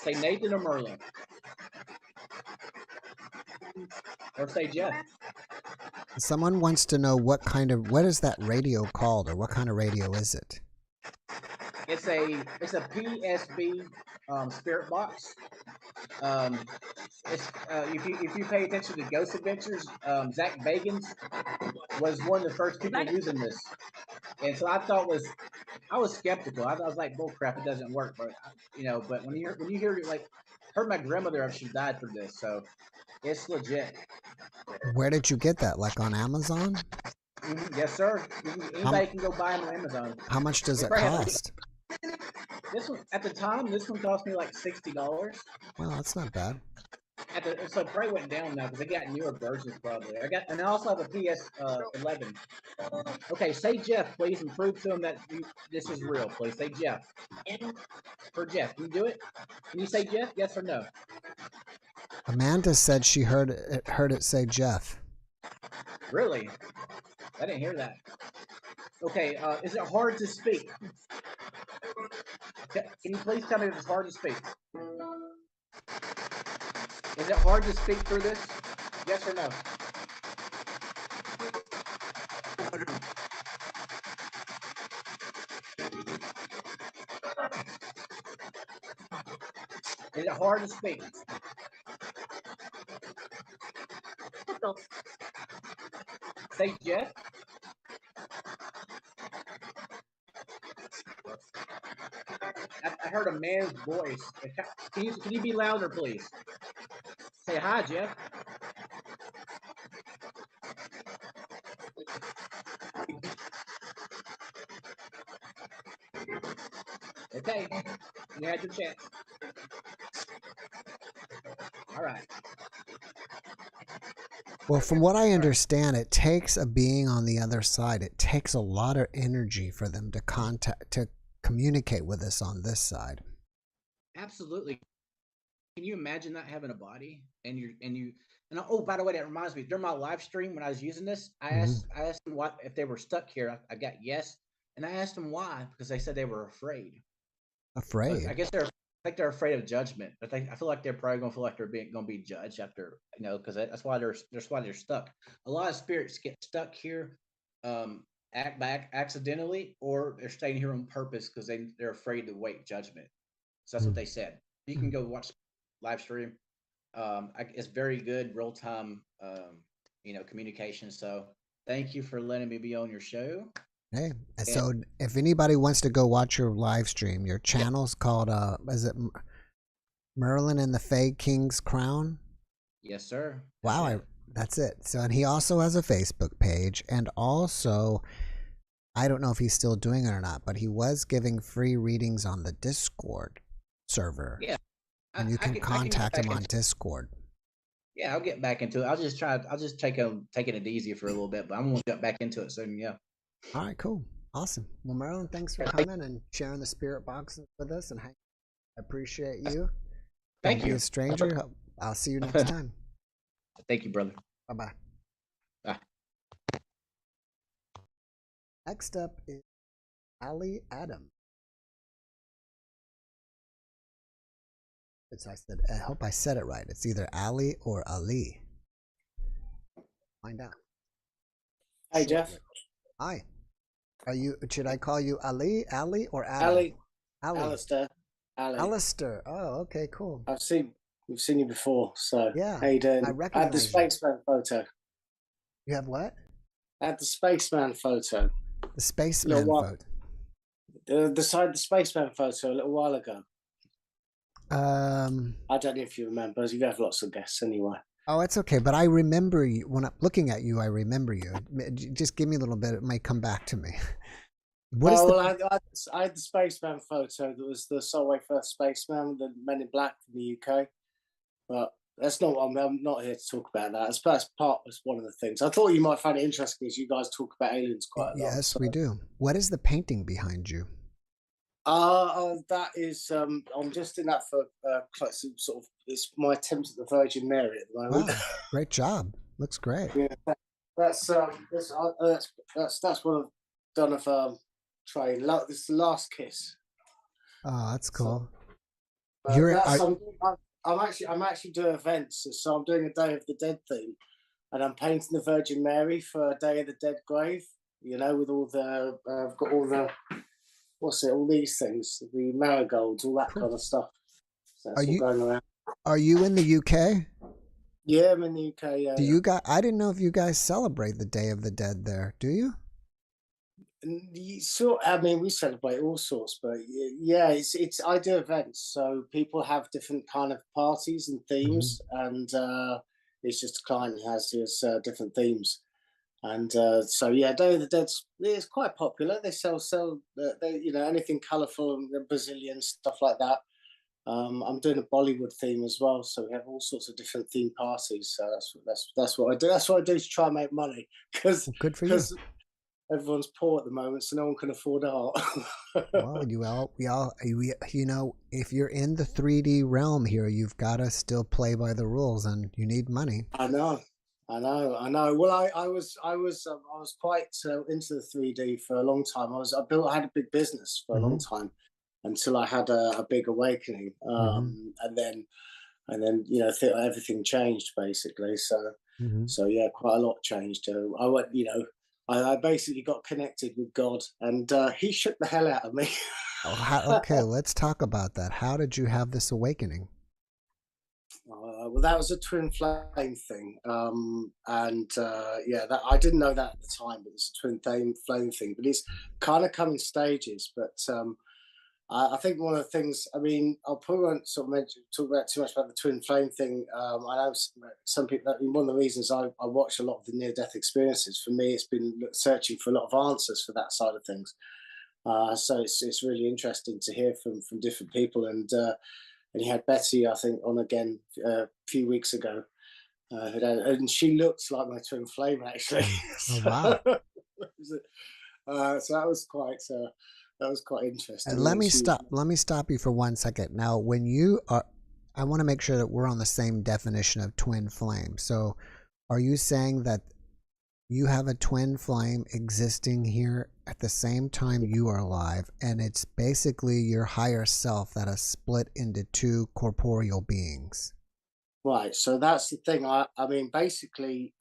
Say Nathan or Merlin. Or say Jeff. Someone wants to know what is that radio called, or what kind of radio is it? It's a PSB spirit box. It's if you pay attention to Ghost Adventures, Zach Bagans was one of the first people using this, and so I was skeptical. I was like, bull crap, it doesn't work. But but when you hear it, like, heard my grandmother, she died for this, so it's legit. Where did you get that? Like on Amazon? Yes, sir. Anybody can go buy them on Amazon. How much does it cost? This one at the time, this one cost me like $60. Well, that's not bad. So it probably went down now because they got newer versions probably. And I also have a PS 11. Okay, say Jeff, please, and prove to him that this is real, please. Say Jeff. For Jeff, can you do it? Can you say Jeff? Yes or no? Amanda said she heard it say Jeff. Really? I didn't hear that. Okay, is it hard to speak? Can you please tell me if it's hard to speak? Is it hard to speak through this? Yes or no? Is it hard to speak? Say Jeff. I heard a man's voice. Can you be louder, please? Say hi, Jeff. Okay, you had your chance. All right. Well, from what I understand, it takes a being on the other side. It takes a lot of energy for them to communicate with us on this side. Absolutely. Can you imagine not having a body and oh, by the way, that reminds me, during my live stream when I was using this, I asked them what if they were stuck here. I got yes, and I asked them why, because they said they were afraid. Afraid? I guess they're afraid of judgment, but I feel like they're probably gonna feel like they're gonna be judged after, because that's why they're stuck. A lot of spirits get stuck here, act back accidentally, or they're staying here on purpose because they're afraid to wait judgment. So that's what they said. You can go watch live stream. It's very good real time, communication. So thank you for letting me be on your show. Hey, and And so if anybody wants to go watch your live stream, your channel's called is it Merlin and the Fae King's Crown? yes, sir. That's Wow, it. that's it. So and he also has a Facebook page, and also I don't know if he's still doing it or not, but he was giving free readings on the Discord server, Yeah, and you can I can get contact him back on into. Discord. Yeah, I'll get back into it. I'll just taking it easy for a little bit, but I'm gonna jump back into it soon. Yeah. All right, cool, awesome. Well, Marilyn, thanks for Thank coming and sharing the spirit box with us, and I appreciate you. Don't thank be a you. stranger. I'll see you next time. Thank you, brother. Bye bye. Bye. Next up is Ali Adam. I hope I said it right. It's either Ali or Ali. Find out. Hey, Jeff. Shortly. Hi. Are you? Should I call you Ali, or Adam? Ali. Ali. Alistair. Ali. Alistair. Oh, okay, cool. We've seen you before, so Yeah, how you doing? I I had the recognize you. spaceman photo. You have what? I had the spaceman photo. The spaceman while- photo. The spaceman photo a little while ago. Um. I don't know if you remember. You have lots of guests anyway. Oh, it's okay. But I remember you when I'm looking at you. I remember you. Just give me a little bit. It might come back to me. What is I had the spaceman photo that was the Solway first spaceman with the Men in Black from the UK. But that's not what I'm not here to talk about that. That's one of the things. I thought you might find it interesting as you guys talk about aliens quite a lot. Yes, we do. What is the painting behind you? That is I'm just in that for sort of it's my attempt at the Virgin Mary at the moment. Wow, great job. Looks great. Yeah, that's one I've done of train. This is the Last Kiss. Oh, that's cool. I'm actually doing events, so I'm doing a Day of the Dead theme, and I'm painting the Virgin Mary for a Day of the Dead grave. You know, with all the I've got all the all these things, the marigolds, all that kind of stuff. So that's all going around. Are you in the UK? Yeah, I'm in the UK. Yeah. Do you guys? I didn't know if you guys celebrate the Day of the Dead there. Do you? I mean, we celebrate all sorts, but yeah, it's I do events, so people have different kind of parties and themes, and it's just a client who has his different themes, and so yeah, Day of the Dead's it's quite popular. They sell anything colourful and Brazilian stuff like that. I'm doing a Bollywood theme as well, so we have all sorts of different theme parties. So that's what I do. That's what I do to try and make money because good for you. Everyone's poor at the moment, so no one can afford art. Well, you know, if you're in the 3D realm here, you've got to still play by the rules, and you need money. I know. Well, I was quite into the 3D for a long time. I had a big business for a long time until I had a big awakening, and then everything changed basically. So yeah, quite a lot changed. I basically got connected with God, and he shook the hell out of me. Okay, let's talk about that. How did you have this awakening? Well, that was a twin flame thing, that I didn't know that at the time, but it's a twin flame thing. But it's kind of come in stages. But I think one of the things, I mean, I probably won't sort of talk about too much about the twin flame thing. I know some people. One of the reasons I watch a lot of the near-death experiences, for me, it's been searching for a lot of answers for that side of things. So it's really interesting to hear from different people, and you had Betty, I think, on again a few weeks ago, and she looked like my twin flame actually. Oh wow! So that was quite interesting. And let me stop you for 1 second. Now, when you are, I want to make sure that we're on the same definition of twin flame. So, are you saying that you have a twin flame existing here at the same time you are alive, and it's basically your higher self that has split into two corporeal beings? Right. So that's the thing. I mean, basically,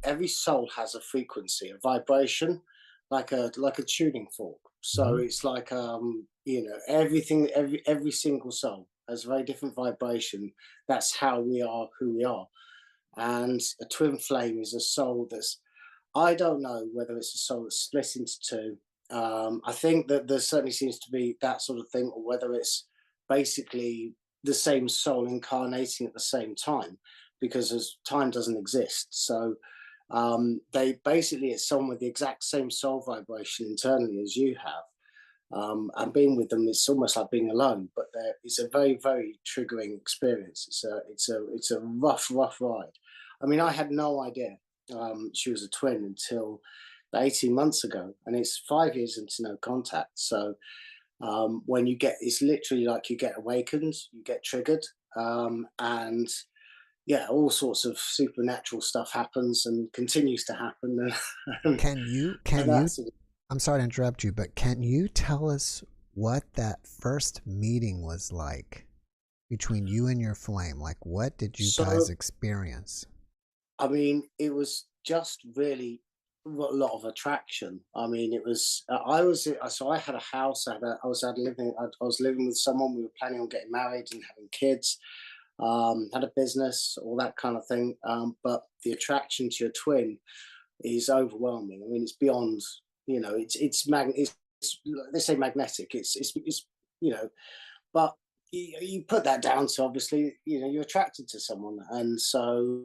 every soul has a frequency, a vibration, like a tuning fork. So it's like everything, every single soul has a very different vibration. That's how we are who we are. And a twin flame is a soul that's I don't know whether it's a soul that's split into two. I think that there certainly seems to be that sort of thing, or whether it's basically the same soul incarnating at the same time, because as time doesn't exist. So they basically, it's someone with the exact same soul vibration internally as you have. And being with them, it's almost like being alone, but it's a very, very triggering experience. It's a rough, rough ride. I mean, I had no idea she was a twin until 18 months ago, and it's 5 years into no contact. So when you get, it's literally like you get awakened, you get triggered, and yeah, all sorts of supernatural stuff happens and continues to happen. And, Can you I'm sorry to interrupt you, but can you tell us what that first meeting was like between you and your flame? Like, what did you guys experience? I mean, it was just really a lot of attraction. I mean, it was. So I had a house. I was living with someone. We were planning on getting married and having kids. Had a business, all that kind of thing. But the attraction to your twin is overwhelming. I mean, it's beyond. You know, it's they say magnetic. It's you know, but you put that down to, obviously, you know, you're attracted to someone, and so,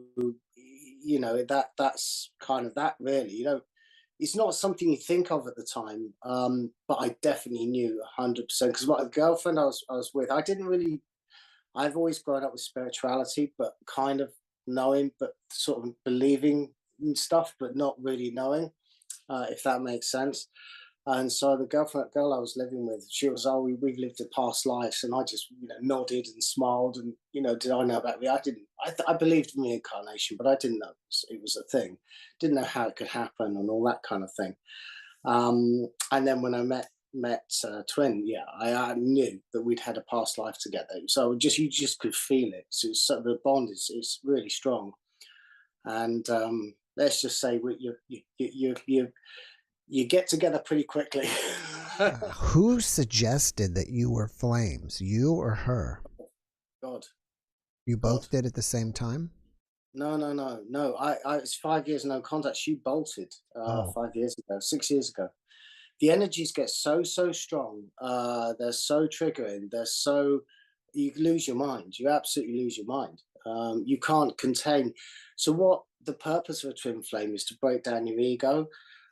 you know, that's kind of that, really. You know, it's not something you think of at the time, but I definitely knew 100%, because my girlfriend I was with, I didn't really. I've always grown up with spirituality, but kind of knowing, but sort of believing in stuff, but not really knowing, if that makes sense. And so the girl I was living with, she was, oh, we've lived in past lives, and I just, you know, nodded and smiled, and, you know, did I know about me? I didn't. I believed in reincarnation, but I didn't know it was a thing. Didn't know how it could happen and all that kind of thing. And then when I met Twin, yeah, I knew that we'd had a past life together. So you just could feel it. So the bond is really strong, and let's just say you get together pretty quickly. Who suggested that you were flames, you or her? God. You both did at the same time? No. It's 5 years no contact. She bolted 5 years ago, 6 years ago. The energies get so strong. They're so triggering. You lose your mind. You absolutely lose your mind. You can't contain. So what the purpose of a twin flame is to break down your ego.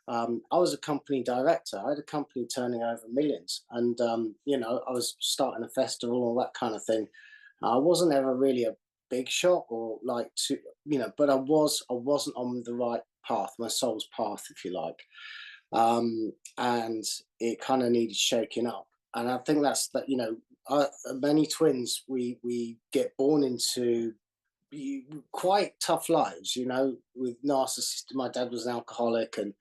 I was a company director. I had a company turning over millions, and you know, I was starting a festival, all that kind of thing. I wasn't ever really a big shot, or like to, you know, but I wasn't on the right path, my soul's path, if you like. And it kind of needed shaking up. And I think that's that, you know, many twins, we get born into quite tough lives, you know, with narcissist. My dad was an alcoholic and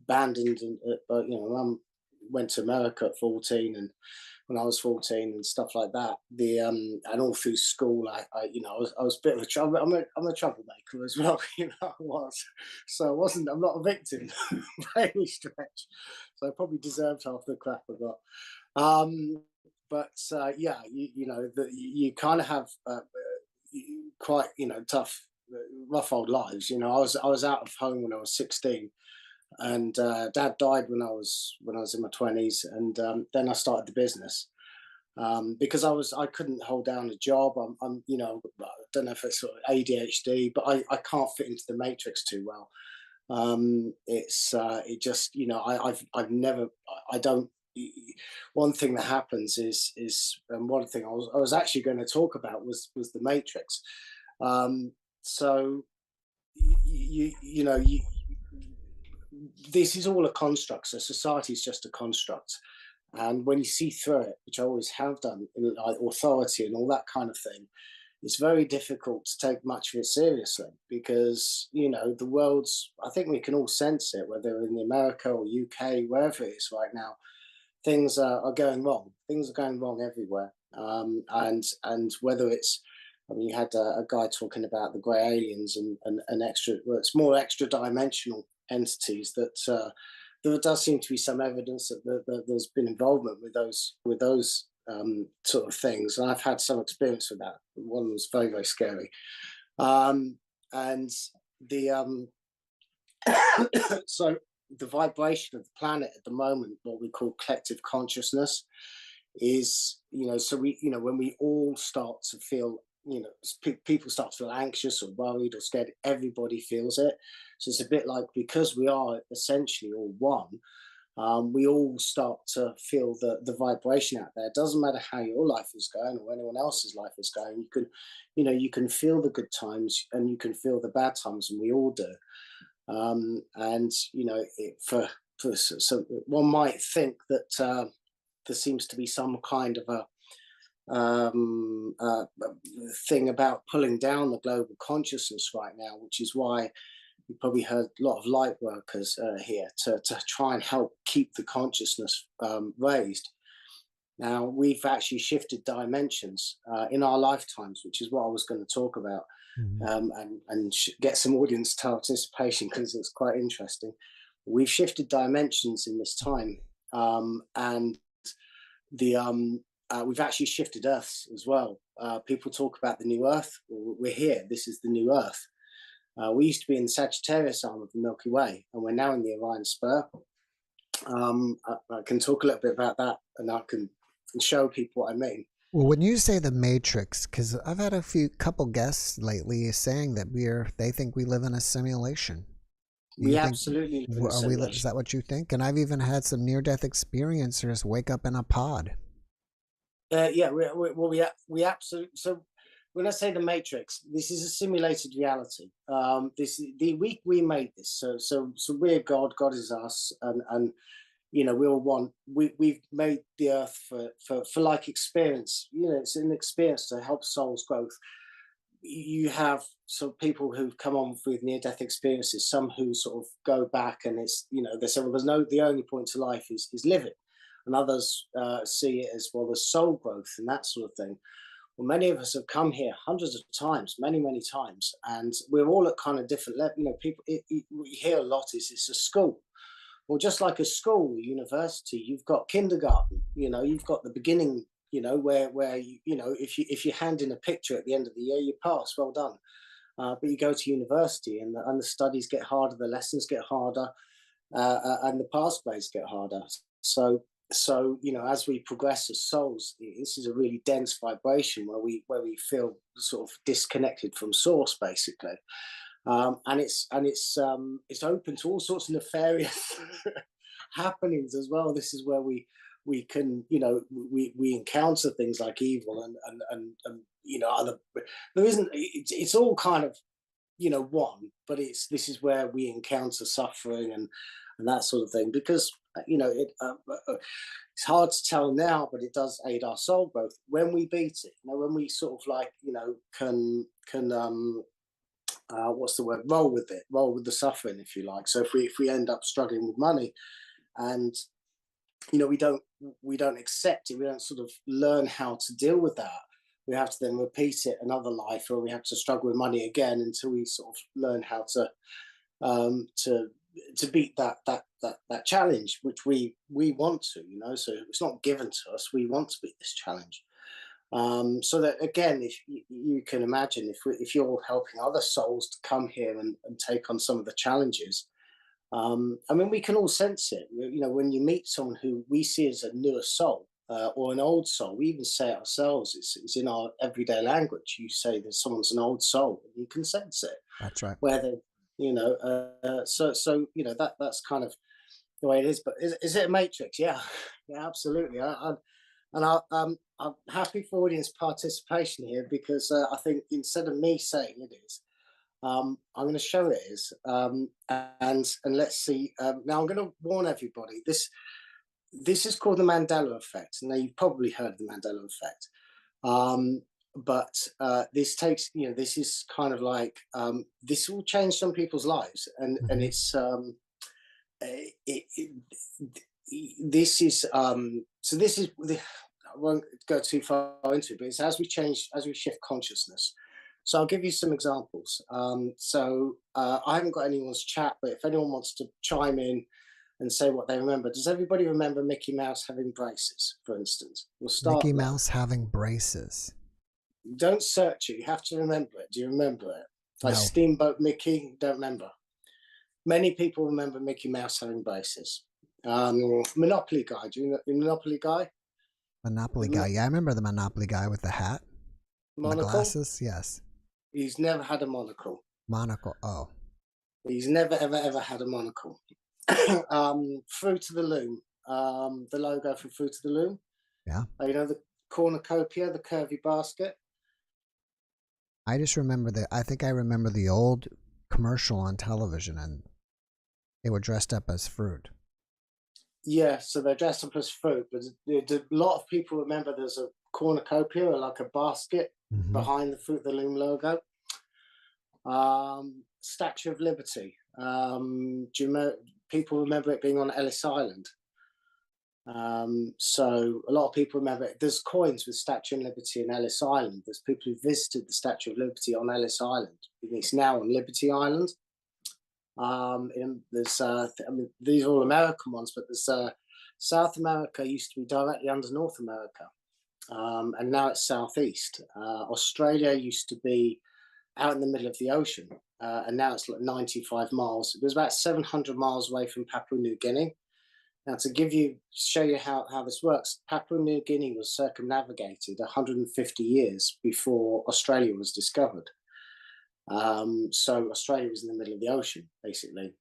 abandoned, and you know, Mum went to America at 14, and when I was 14 and stuff like that. And all through school, I you know, I was a bit of a trouble. I'm a troublemaker as well, you know. I was, so I'm not a victim by any stretch. So I probably deserved half the crap I got. But yeah, you know, you kind of have quite, you know, tough, rough old lives. You know, I was out of home when I was 16, and Dad died when I was in my 20s, and then I started the business, because I couldn't hold down a job. I'm you know, I don't know if it's sort of ADHD, but I can't fit into the matrix too well. It just, you know, I've never, I don't. One thing that happens is and one thing I was actually going to talk about was the matrix. So you know, this is all a construct. So society is just a construct, and when you see through it, which I always have done, like authority and all that kind of thing, it's very difficult to take much of it seriously, because, you know, the world's, I think we can all sense it, whether in America or UK, wherever it is right now. Things are going wrong. Things are going wrong everywhere. And whether it's, I mean, you had a guy talking about the grey aliens and extra, well, it's more extra dimensional entities that there does seem to be some evidence that there's been involvement with those sort of things. And I've had some experience with that. One was very, very scary. And the So the vibration of the planet at the moment, what we call collective consciousness, is, so we, when we all start to feel, people start to feel anxious or worried or scared, everybody feels it. So it's a bit like, because we are essentially all one, we all start to feel the vibration out there. It doesn't matter how your life is going or anyone else's life is going. You can feel the good times and you can feel the bad times, and we all do. And so one might think that there seems to be some kind of a thing about pulling down the global consciousness right now, which is why you probably heard a lot of light workers here to try and help keep the consciousness raised. Now, we've actually shifted dimensions in our lifetimes, which is what I was going to talk about, and get some audience participation, because it's quite interesting. We've shifted dimensions in this time, and we've actually shifted Earths as well. People talk about the new Earth. We're here. This is the new Earth. We used to be in the Sagittarius arm of the Milky Way, and we're now in the Orion Spur. I can talk a little bit about that, and I can show people what I mean. Well, when you say the Matrix, because I've had couple guests lately saying that they think we live in a simulation. We absolutely live in a simulation. Is that what you think? And I've even had some near-death experiencers wake up in a pod. Yeah, we absolutely. So when I say the Matrix, this is a simulated reality. We made this. So we're God. God is us, and we all want. We've made the Earth for like experience. It's an experience to help souls growth. You have some people who've come on with near-death experiences. Some who sort of go back, and it's they say, well, the only point to life is living, and others see it as, well, the soul growth and that sort of thing. Well, many of us have come here hundreds of times, many times, and we're all at kind of different levels. People, we hear a lot is it's a school. Well, just like a school, university, you've got kindergarten. You've got the beginning. Where if you hand in a picture at the end of the year, you pass. Well done. But you go to university, and the studies get harder, the lessons get harder, and the pass grades get harder. So as we progress as souls, this is a really dense vibration where we feel sort of disconnected from source, basically, and it's open to all sorts of nefarious happenings as well. This is where we can we encounter things like evil and other. There isn't. It's all kind of one, but this is where we encounter suffering and that sort of thing, because it's hard to tell now, but it does aid our soul growth when we beat it. When we sort of like can what's the word? Roll with the suffering, if you like. So if we end up struggling with money, and we don't accept it, we don't sort of learn how to deal with that. We have to then repeat it another life, or we have to struggle with money again until we sort of learn how to beat that challenge, which we want to, so it's not given to us. We want to beat this challenge. So that, again, if you can imagine, if you're helping other souls to come here and take on some of the challenges, we can all sense it. When you meet someone who we see as a newer soul, or an old soul, we even say it ourselves. It's in our everyday language. You say that someone's an old soul, and you can sense it. That's right. Whether that's kind of the way it is. But is it a matrix? Yeah, absolutely. I'm happy for audience participation here, because I think instead of me saying it is, I'm going to show it is, and let's see. Now I'm going to warn everybody. This is called the Mandela effect. Now, you've probably heard of the Mandela effect, but this takes, this is kind of like, this will change some people's lives, and it's this is so this is I won't go too far into it, but it's as we shift consciousness. So I'll give you some examples. I haven't got anyone's chat, but if anyone wants to chime in and say what they remember. Does everybody remember Mickey Mouse having braces, for instance? We'll start Mickey Mouse having braces. Don't search it. You have to remember it. Do you remember it? Like No. Steamboat Mickey, don't remember. Many people remember Mickey Mouse having braces. Monopoly guy. Do you know the Monopoly guy? Monopoly guy. Yeah, I remember the Monopoly guy with the hat, and the Monocle. glasses. Yes. He's never had a monocle. Monocle. Oh. He's never ever had a monocle. Fruit of the Loom. The logo for Fruit of the Loom. Yeah. You know, the cornucopia, the curvy basket. I just remember I think I remember the old commercial on television, and they were dressed up as fruit. Yeah, so they're dressed up as fruit, but a lot of people remember there's a cornucopia, or like a basket behind the Fruit of the Loom logo. Statue of Liberty. People remember it being on Ellis Island. So a lot of people remember it. There's coins with Statue of Liberty in Ellis Island. There's people who visited the Statue of Liberty on Ellis Island. It's now on Liberty Island. There's these are all American ones, but there's South America used to be directly under North America, and now it's southeast. Australia used to be out in the middle of the ocean, and now it's like 95 miles. It was about 700 miles away from Papua New Guinea. Now, to show you how this works, Papua New Guinea was circumnavigated 150 years before Australia was discovered. So Australia was in the middle of the ocean, basically.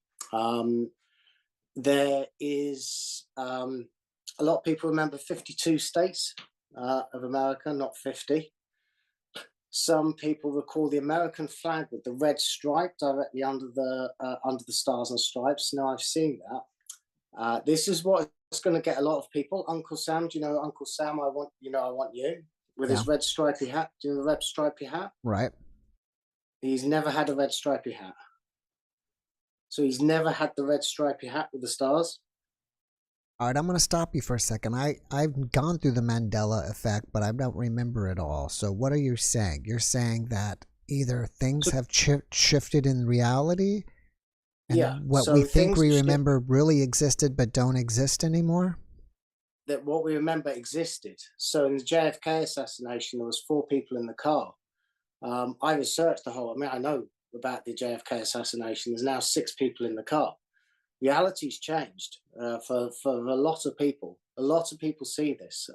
There is a lot of people remember 52 states of America, not 50. Some people recall the American flag with the red stripe directly under the stars and stripes. Now, I've seen that. This is what's going to get a lot of people. Uncle Sam, do you know Uncle Sam? I want you with his red stripy hat. Do you know the red stripy hat? Right. He's never had a red stripy hat. So he's never had the red stripy hat with the stars. All right, I'm going to stop you for a second. I've gone through the Mandela effect, but I don't remember it all. So what are you saying? You're saying that either things have shifted in reality, and what we think we remember really existed but don't exist anymore? That what we remember existed. So in the JFK assassination, there was 4 people in the car. I researched I know about the JFK assassination. There's now 6 people in the car. Reality's changed for a lot of people. A lot of people see this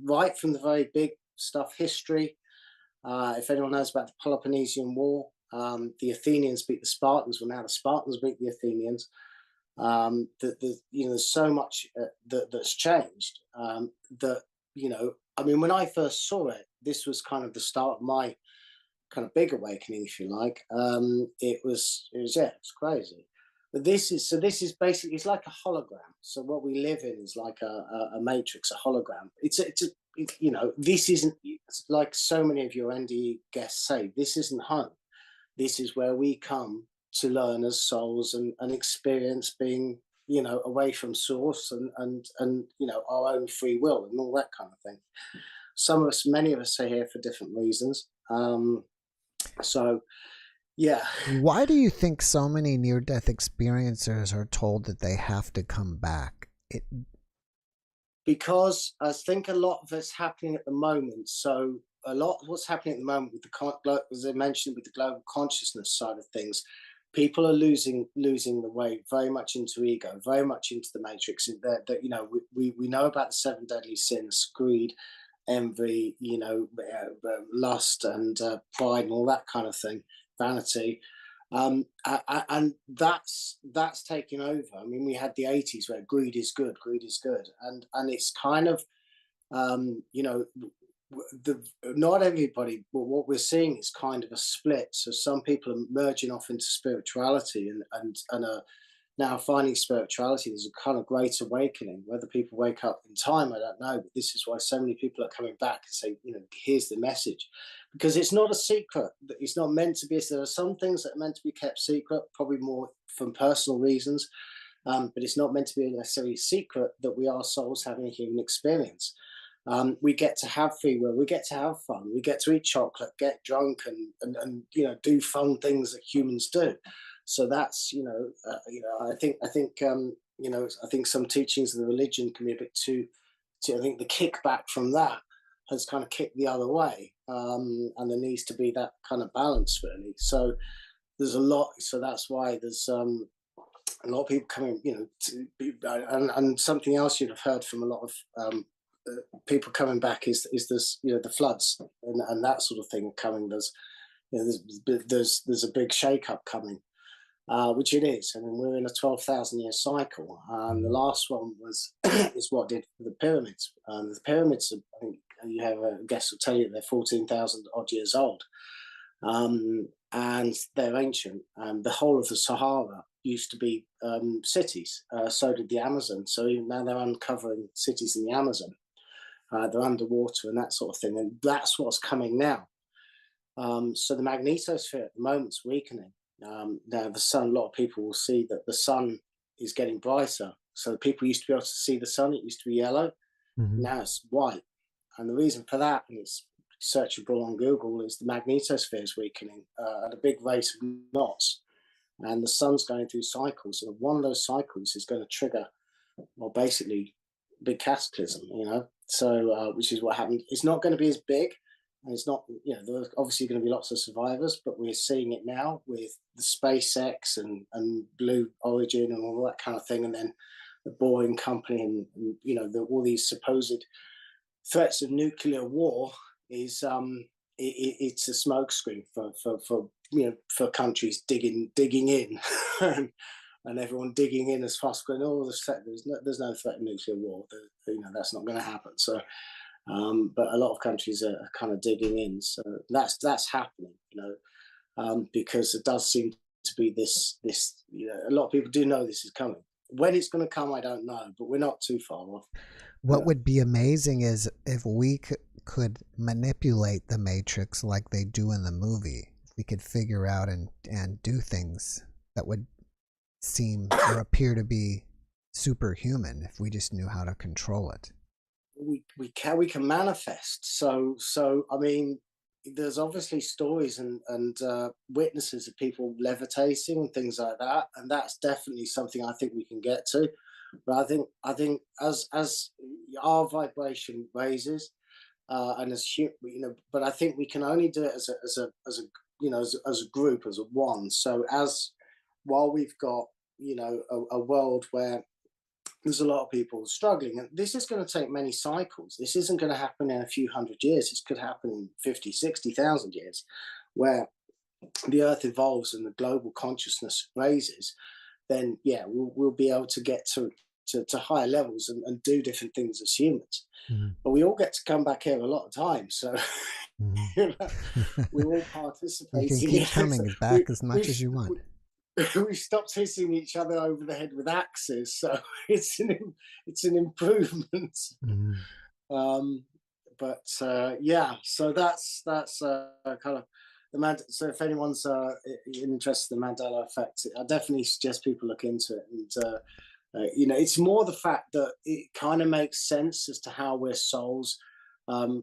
right from the very big stuff, history. If anyone knows about the Peloponnesian War, the Athenians beat the Spartans. Well, now the Spartans beat the Athenians. There's so much that's changed. When I first saw it, this was kind of the start of my kind of big awakening, if you like. It was crazy. But this is basically, it's like a hologram. So what we live in is like a matrix, a hologram. This isn't, like so many of your NDE guests say, this isn't home. This is where we come to learn as souls and experience being, away from source and our own free will and all that kind of thing. Many of us are here for different reasons. Yeah. Why do you think so many near-death experiencers are told that they have to come back? Because I think a lot of it's happening at the moment. So a lot of what's happening at the moment with as I mentioned, with the global consciousness side of things, people are losing the way very much into ego, very much into the matrix. We know about the 7 deadly sins: greed, envy, lust, and pride, and all that kind of thing. Vanity, and that's taken over. I mean, we had the 80s where greed is good, and it's kind of not everybody, but what we're seeing is kind of a split. So some people are merging off into spirituality and are now finding spirituality. There's a kind of great awakening. Whether people wake up in time, I don't know, but this is why so many people are coming back and say, here's the message. Because it's not a secret. It's not meant to be. There are some things that are meant to be kept secret, probably more from personal reasons, but it's not meant to be necessarily a secret that we are souls having a human experience. We get to have free will. We get to have fun. We get to eat chocolate, get drunk, and do fun things that humans do. So that's I think some teachings of the religion can be a bit too. I think the kickback from that has kind of kicked the other way, and there needs to be that kind of balance, really. So there's a lot. So that's why there's a lot of people coming, and something else you'd have heard from a lot of people coming back is this, the floods and that sort of thing coming. There's a big shake-up coming, which it is. I mean, we're in a 12,000-year cycle. The last one was is what did the pyramids. The pyramids, I think you have a guest will tell you they're 14,000 odd years old, and they're ancient. And the whole of the Sahara used to be cities. So did the Amazon. So even now they're uncovering cities in the Amazon. They're underwater and that sort of thing, and that's what's coming now. So the magnetosphere at the moment's weakening. Now the sun, a lot of people will see that the sun is getting brighter. So people used to be able to see the sun. It used to be yellow. Now it's white. And the reason for that, and it's searchable on Google, is the magnetosphere is weakening at a big rate of knots. And the sun's going through cycles. And one of those cycles is going to trigger, well, basically, big cataclysm, So, which is what happened. It's not going to be as big. And it's not, there's obviously going to be lots of survivors, but we're seeing it now with the SpaceX and Blue Origin and all that kind of thing. And then the Boring Company and all these supposed threats of nuclear war is it's a smokescreen for countries digging in and everyone digging in as fast, going, there's no threat of nuclear war. That's not going to happen. So. But a lot of countries are kind of digging in, so that's happening, because it does seem to be this. A lot of people do know this is coming. When it's going to come, I don't know, but we're not too far off. What would be amazing is if we could manipulate the Matrix like they do in the movie. If we could figure out and do things that would seem or appear to be superhuman if we just knew how to control it. We can manifest. So I mean, there's obviously stories and witnesses of people levitating and things like that, and that's definitely something I think we can get to. But I think as our vibration raises, and but I think we can only do it as a group, as a one. So while we've got a world where there's a lot of people struggling, and this is going to take many cycles. This isn't going to happen in a few hundred years. This could happen in 50, 60,000 years, where the earth evolves and the global consciousness raises. Then we'll be able to get to higher levels and do different things as humans. But we all get to come back here a lot of times, so we all participate. You can keep coming back as much as you want. We stopped hitting each other over the head with axes, so it's an improvement. So that's kind of so if anyone's interested in the Mandela effect, I definitely suggest people look into it. And it's more the fact that it kind of makes sense as to how we're souls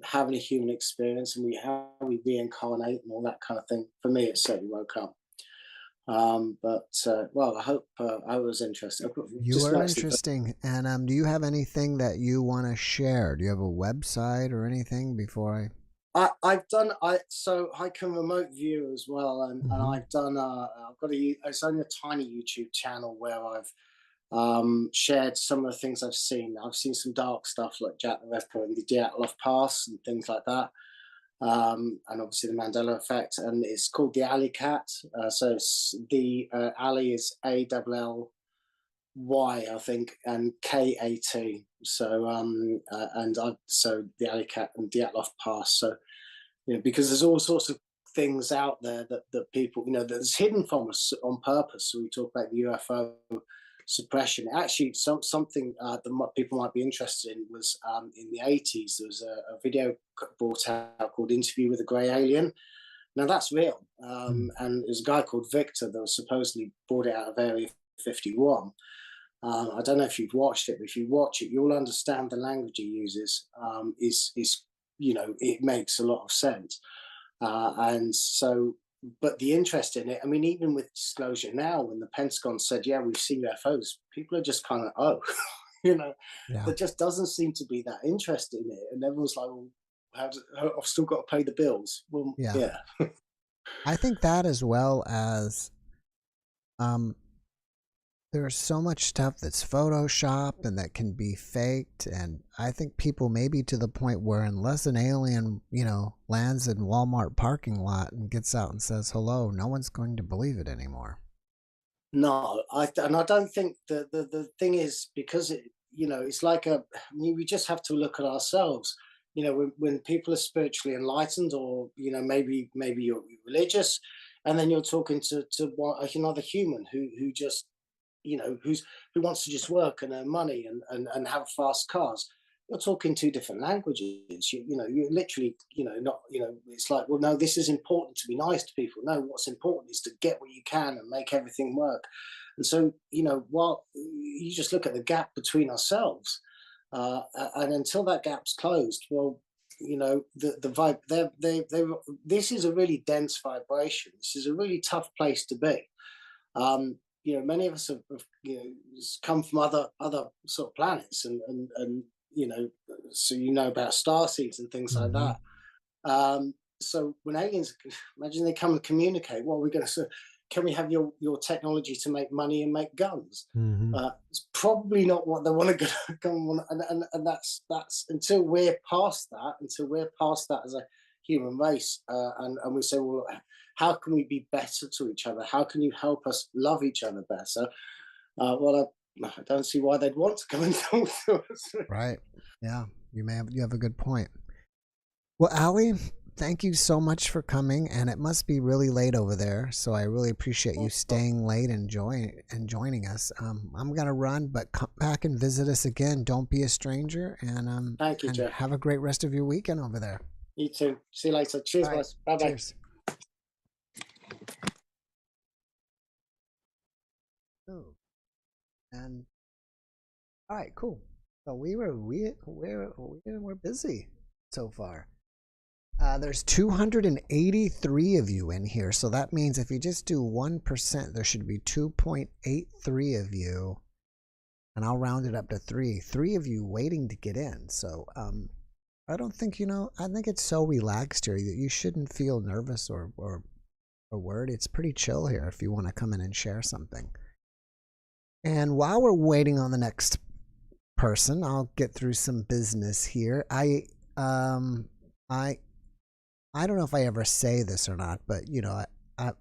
having a human experience, and how we reincarnate and all that kind of thing. For me, it certainly woke up. I hope I was interesting. You are interesting. And do you have anything that you want to share? Do you have a website or anything before I've done. So I can remote view as well, and I've done. I've got it's only a tiny YouTube channel where I've shared some of the things I've seen. I've seen some dark stuff like Jack the Ripper and the Dyatlov Pass and things like that. And obviously the Mandela effect, and it's called the Alley Cat. So it's the Alley is ALLY, I think, and KAT. So so the Alley Cat and Dyatlov Pass. So because there's all sorts of things out there that people that's hidden from us on purpose. So we talk about the UFO suppression. Actually, something that people might be interested in was in the 80s. There was a video brought out called "Interview with a Grey Alien." Now that's real, and there's a guy called Victor that was supposedly brought it out of Area 51. I don't know if you've watched it, but if you watch it, you'll understand the language he uses. It makes a lot of sense, and so. But the interest in it, I mean, even with disclosure now, when the Pentagon said, "Yeah, we've seen UFOs," people are just kind of, there just doesn't seem to be that interest in it, and everyone's like, "Well, I've still got to pay the bills." Well, yeah. I think that, as well as there's so much stuff that's Photoshop and that can be faked. And I think people may be to the point where unless an alien, lands in Walmart parking lot and gets out and says hello, no one's going to believe it anymore. No, I don't think the thing is, because it's like we just have to look at ourselves. When people are spiritually enlightened, or maybe you're religious, and then you're talking to another human who just who wants to just work and earn money and have fast cars. You're talking two different languages. You're literally, not, it's like, well, no, this is important to be nice to people. No, what's important is to get what you can and make everything work. And so, while you just look at the gap between ourselves, and until that gap's closed, well, the vibe, this is a really dense vibration. This is a really tough place to be. Many of us have come from other sort of planets, and so about star seeds and things like that. So when aliens, imagine they come and communicate, well, we're going to, can we have your technology to make money and make guns? It's probably not what they want to come on, and that's until we're past that as a human race, and we say, well, how can we be better to each other? How can you help us love each other better? Well, I don't see why they'd want to come and talk to us. Right. Yeah. You have a good point. Well, Allie, thank you so much for coming, and it must be really late over there, so I really appreciate you staying late and joining us. I'm gonna run, but come back and visit us again. Don't be a stranger, and thank you, Jeff. Have a great rest of your weekend over there. You too. See you later. Cheers, guys. Bye bye. Cheers. Oh, and all right, cool. So we're busy so far. There's 283 of you in here, so that means if you just do 1%, there should be 2.83 of you, and I'll round it up to 3 of you waiting to get in. So I don't think, I think it's so relaxed here that you shouldn't feel nervous or worried. It's pretty chill here if you want to come in and share something. And while we're waiting on the next person, I'll get through some business here. I don't know if I ever say this or not, but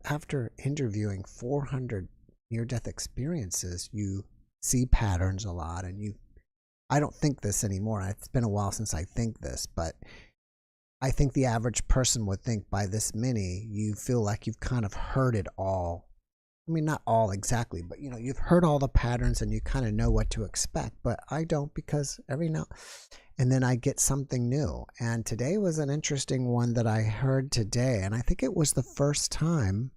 after interviewing 400 near-death experiences, you see patterns a lot, and I don't think this anymore. It's been a while since I think this, but I think the average person would think by this many, you feel like you've kind of heard it all. I mean, not all exactly, but you've heard all the patterns and you kind of know what to expect. But I don't, because every now and then I get something new. And today was an interesting one that I heard today, and I think it was the first time.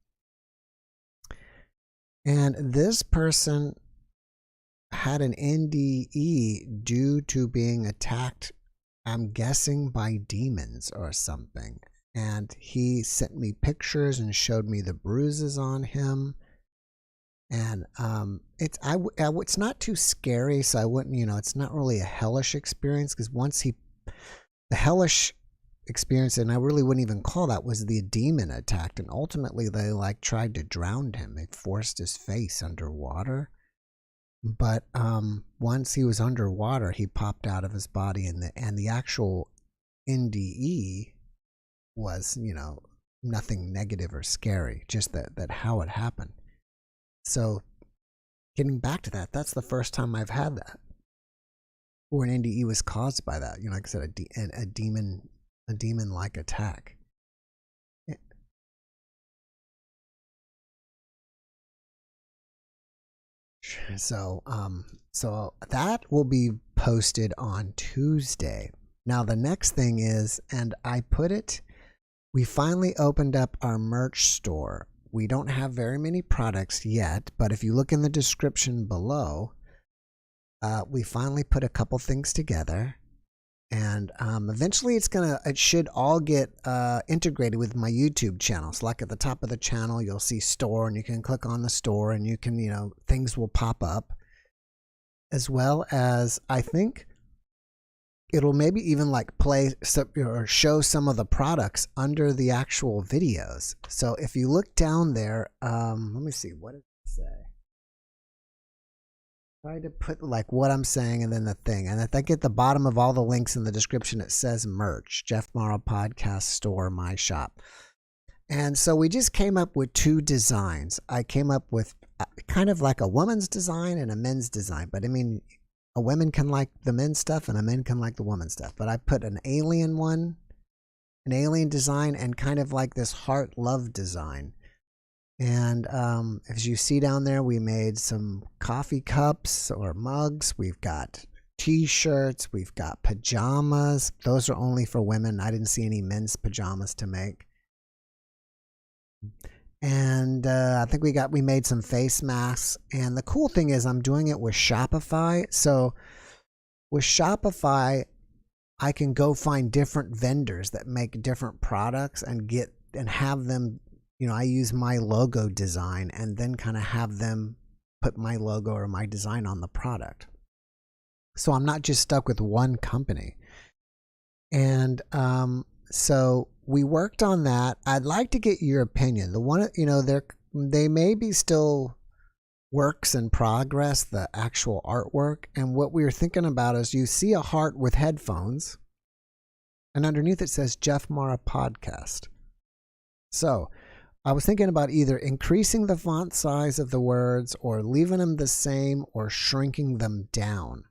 And this person had an NDE due to being attacked, I'm guessing, by demons or something. And he sent me pictures and showed me the bruises on him. And it's not too scary, so I wouldn't, it's not really a hellish experience, because the hellish experience, and I really wouldn't even call that, was the demon attacked, and ultimately they tried to drown him. They forced his face underwater, but once he was underwater, he popped out of his body, and the actual NDE was, nothing negative or scary, just that how it happened. So, getting back to that, that's the first time I've had that, or an NDE was caused by that. Like I said, a demon-like attack. So that will be posted on Tuesday. Now the next thing is, and we finally opened up our merch store. We don't have very many products yet, but if you look in the description below, we finally put a couple things together, and eventually it should all get integrated with my YouTube channel. So like at the top of the channel, you'll see store, and you can click on the store, and you can, things will pop up, as well as I think it'll maybe even play or show some of the products under the actual videos. So if you look down there, let me see, what did it say? Try to put like what I'm saying and then the thing. And I think at the bottom of all the links in the description, it says merch, JeffMara Podcast Store, my shop. And so we just came up with 2 designs. I came up with kind of like a woman's design and a men's design. But I mean, a woman can like the men's stuff and a man can like the woman's stuff. But I put an alien one, an alien design, and kind of like this heart love design. And as you see down there, we made some coffee cups or mugs. We've got t-shirts. We've got pajamas. Those are only for women. I didn't see any men's pajamas to make. And I think we made some face masks. And the cool thing is I'm doing it with Shopify. So with Shopify, I can go find different vendors that make different products and have them, you know, I use my logo design and then kind of have them put my logo or my design on the product. So I'm not just stuck with one company. And so we worked on that. I'd like to get your opinion. The one, you know, they may be still works in progress, the actual artwork. And what we were thinking about is you see a heart with headphones, and underneath it says JeffMara Podcast. So I was thinking about either increasing the font size of the words or leaving them the same or shrinking them down.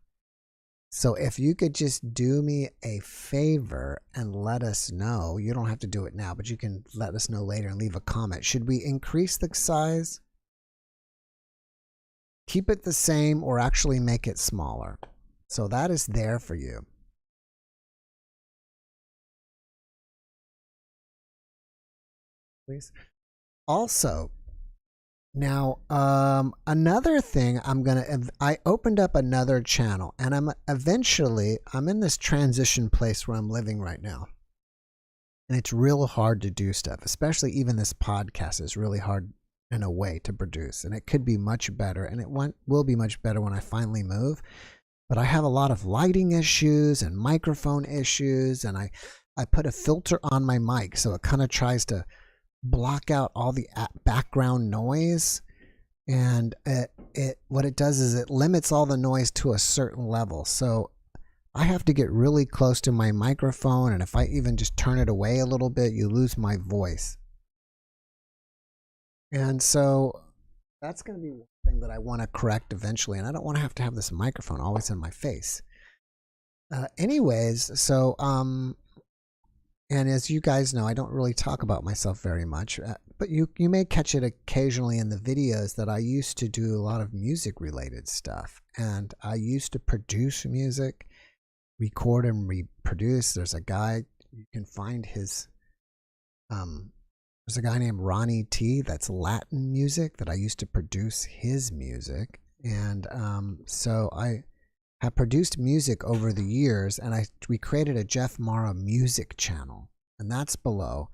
So if you could just do me a favor and let us know, you don't have to do it now, but you can let us know later and leave a comment. Should we increase the size, keep it the same, or actually make it smaller? So that is there for you. Please. Also, now, another thing I opened up another channel, and I'm in this transition place where I'm living right now. And it's real hard to do stuff, especially even this podcast is really hard in a way to produce. And it could be much better, and it will be much better when I finally move. But I have a lot of lighting issues and microphone issues, and I put a filter on my mic, so it kind of tries to block out all the background noise, and what it does is it limits all the noise to a certain level. So I have to get really close to my microphone, and if I even just turn it away a little bit, you lose my voice. And so that's going to be one thing that I want to correct eventually, and I don't want to have this microphone always in my face. Anyways, so and as you guys know, I don't really talk about myself very much, but you may catch it occasionally in the videos that I used to do a lot of music related stuff. And I used to produce music, record and reproduce. There's a guy, you can find his, there's a guy named Ronnie T that's Latin music that I used to produce his music. And so I have produced music over the years, and we created a JeffMara music channel, and that's below.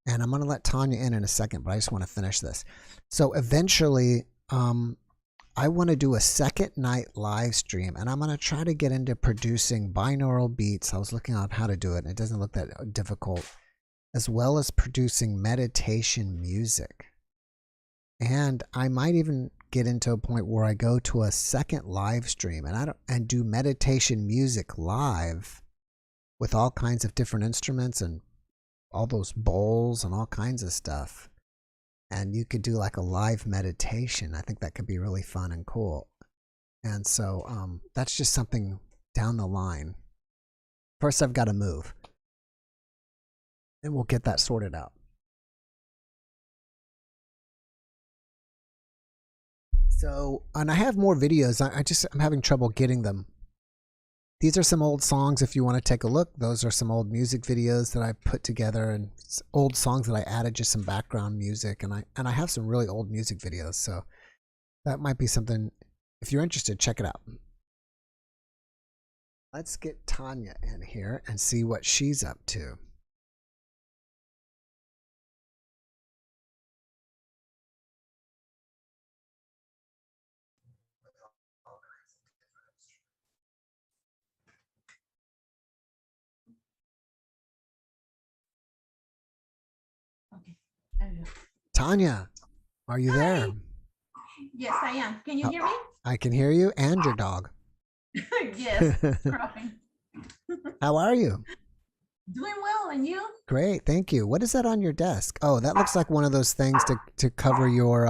And I'm going to let Tanya in a second, but I just want to finish this. So eventually, I want to do a second night live stream, and I'm going to try to get into producing binaural beats. I was looking up how to do it, and it doesn't look that difficult, as well as producing meditation music. And I might even get into a point where I go to a second live stream and do meditation music live with all kinds of different instruments and all those bowls and all kinds of stuff. And you could do like a live meditation. I think that could be really fun and cool. And so that's just something down the line. First, I've got to move, and we'll get that sorted out. So, and I have more videos. I'm having trouble getting them. These are some old songs. If you want to take a look, those are some old music videos that I put together, and old songs that I added just some background music. And I have some really old music videos. So that might be something. If you're interested, check it out. Let's get Tanya in here and see what she's up to. Tanya, are you there? Yes, I am. Can you hear me? I can hear you and your dog. Yes, scrubbing. How are you? Doing well, and you? Great, thank you. What is that on your desk? Oh, that looks like one of those things to cover your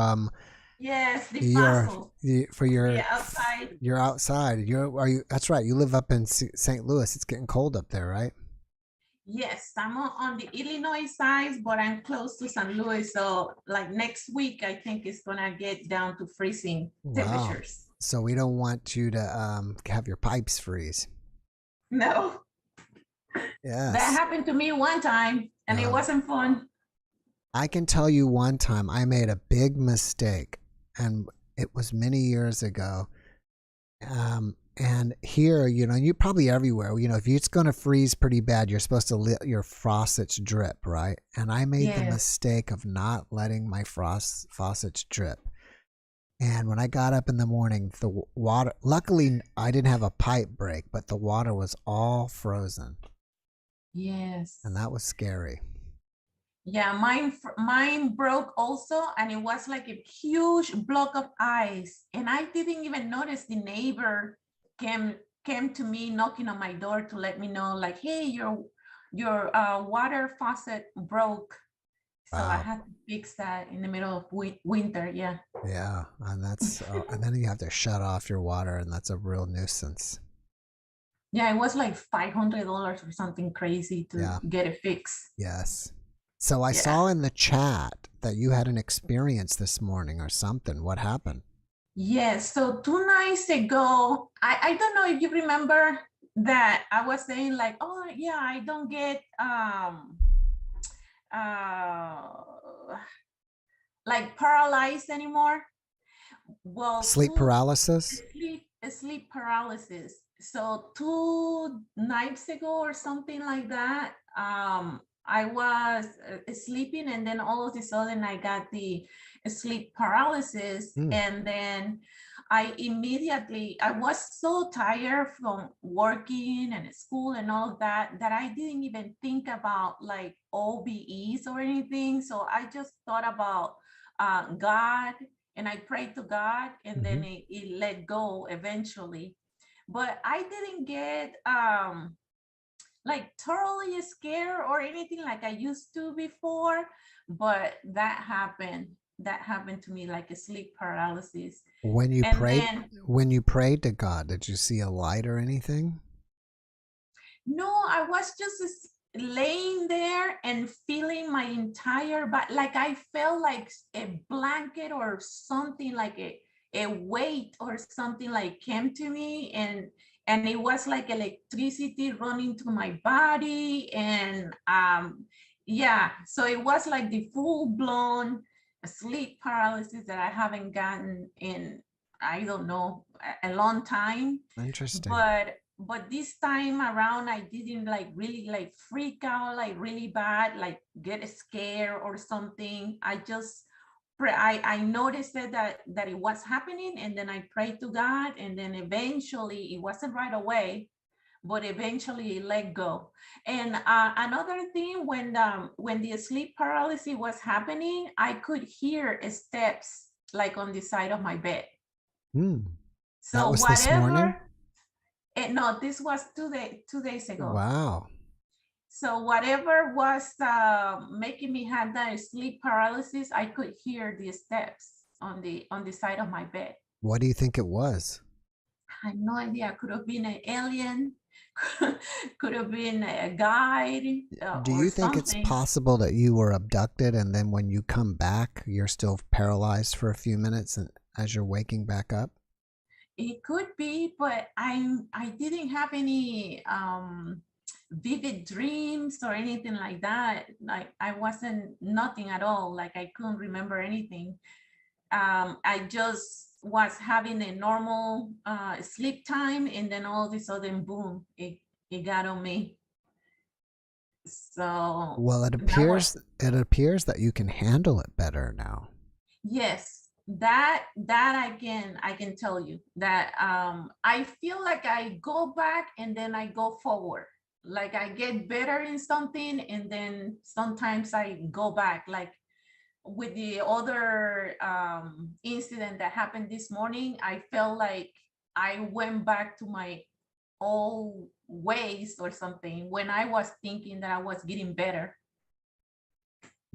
Yes, the your fossils. for your Yeah, outside. You're outside. Are you? That's right. You live up in St. Louis. It's getting cold up there, right? Yes, I'm on the Illinois side, but I'm close to St. Louis. So like next week, I think it's gonna get down to freezing temperatures. So we don't want you to have your pipes freeze. No. Yes. That happened to me one time, and it wasn't fun. I can tell you one time I made a big mistake, and it was many years ago. And here, you probably everywhere, if it's going to freeze pretty bad, you're supposed to let your faucets drip, right? And I made the mistake of not letting my faucets drip. And when I got up in the morning, the water, luckily I didn't have a pipe break, but the water was all frozen. Yes. And that was scary. Yeah, mine broke also, and it was like a huge block of ice, and I didn't even notice. The neighbor came to me knocking on my door to let me know, like, hey, your water faucet broke. So I had to fix that in the middle of winter. Yeah. Yeah, and that's and then you have to shut off your water, and that's a real nuisance. Yeah, it was like $500 or something crazy to get it fixed. Yes. So I saw in the chat that you had an experience this morning or something. What happened? Yes. So 2 nights ago, I don't know if you remember that I was saying like, oh yeah, I don't get like paralyzed anymore. Well, sleep paralysis. Sleep paralysis. So 2 nights ago or something like that, I was sleeping, and then all of a sudden I got the sleep paralysis. And then I was so tired from working and school and all of that I didn't even think about like OBEs or anything. So I just thought about God, and I prayed to God, and then it let go eventually. But I didn't get like totally scared or anything like I used to before, but that happened to me, like a sleep paralysis. When you prayed to God, did you see a light or anything? No, I was just laying there and feeling my entire body, like I felt like a blanket or something, like a weight or something like came to me, and it was like electricity running through my body. And yeah, so it was like the full-blown sleep paralysis that I haven't gotten in, I don't know, a long time. Interesting. But this time around, I didn't like really like freak out like really bad, like get scared or something. I noticed that it was happening, and then I prayed to God, and then eventually, it wasn't right away, but eventually it let go. And another thing, when the sleep paralysis was happening, I could hear steps like on the side of my bed. So that was this morning? No, this was 2 days ago. Wow. So whatever was making me have that sleep paralysis, I could hear the steps on the side of my bed. What do you think it was? I have no idea. Could have been an alien. Could have been a guide. Do you think it's possible that you were abducted, and then when you come back, you're still paralyzed for a few minutes, and as you're waking back up? It could be, but I didn't have any vivid dreams or anything like that. Like I wasn't nothing at all. Like I couldn't remember anything. I just was having a normal sleep time, and then all of a sudden, boom, it got on me. So well, it appears that you can handle it better now. Yes. That I can tell you that I feel like I go back and then I go forward, like I get better in something, and then sometimes I go back, like with the other incident that happened this morning, I felt like I went back to my old ways or something when I was thinking that I was getting better.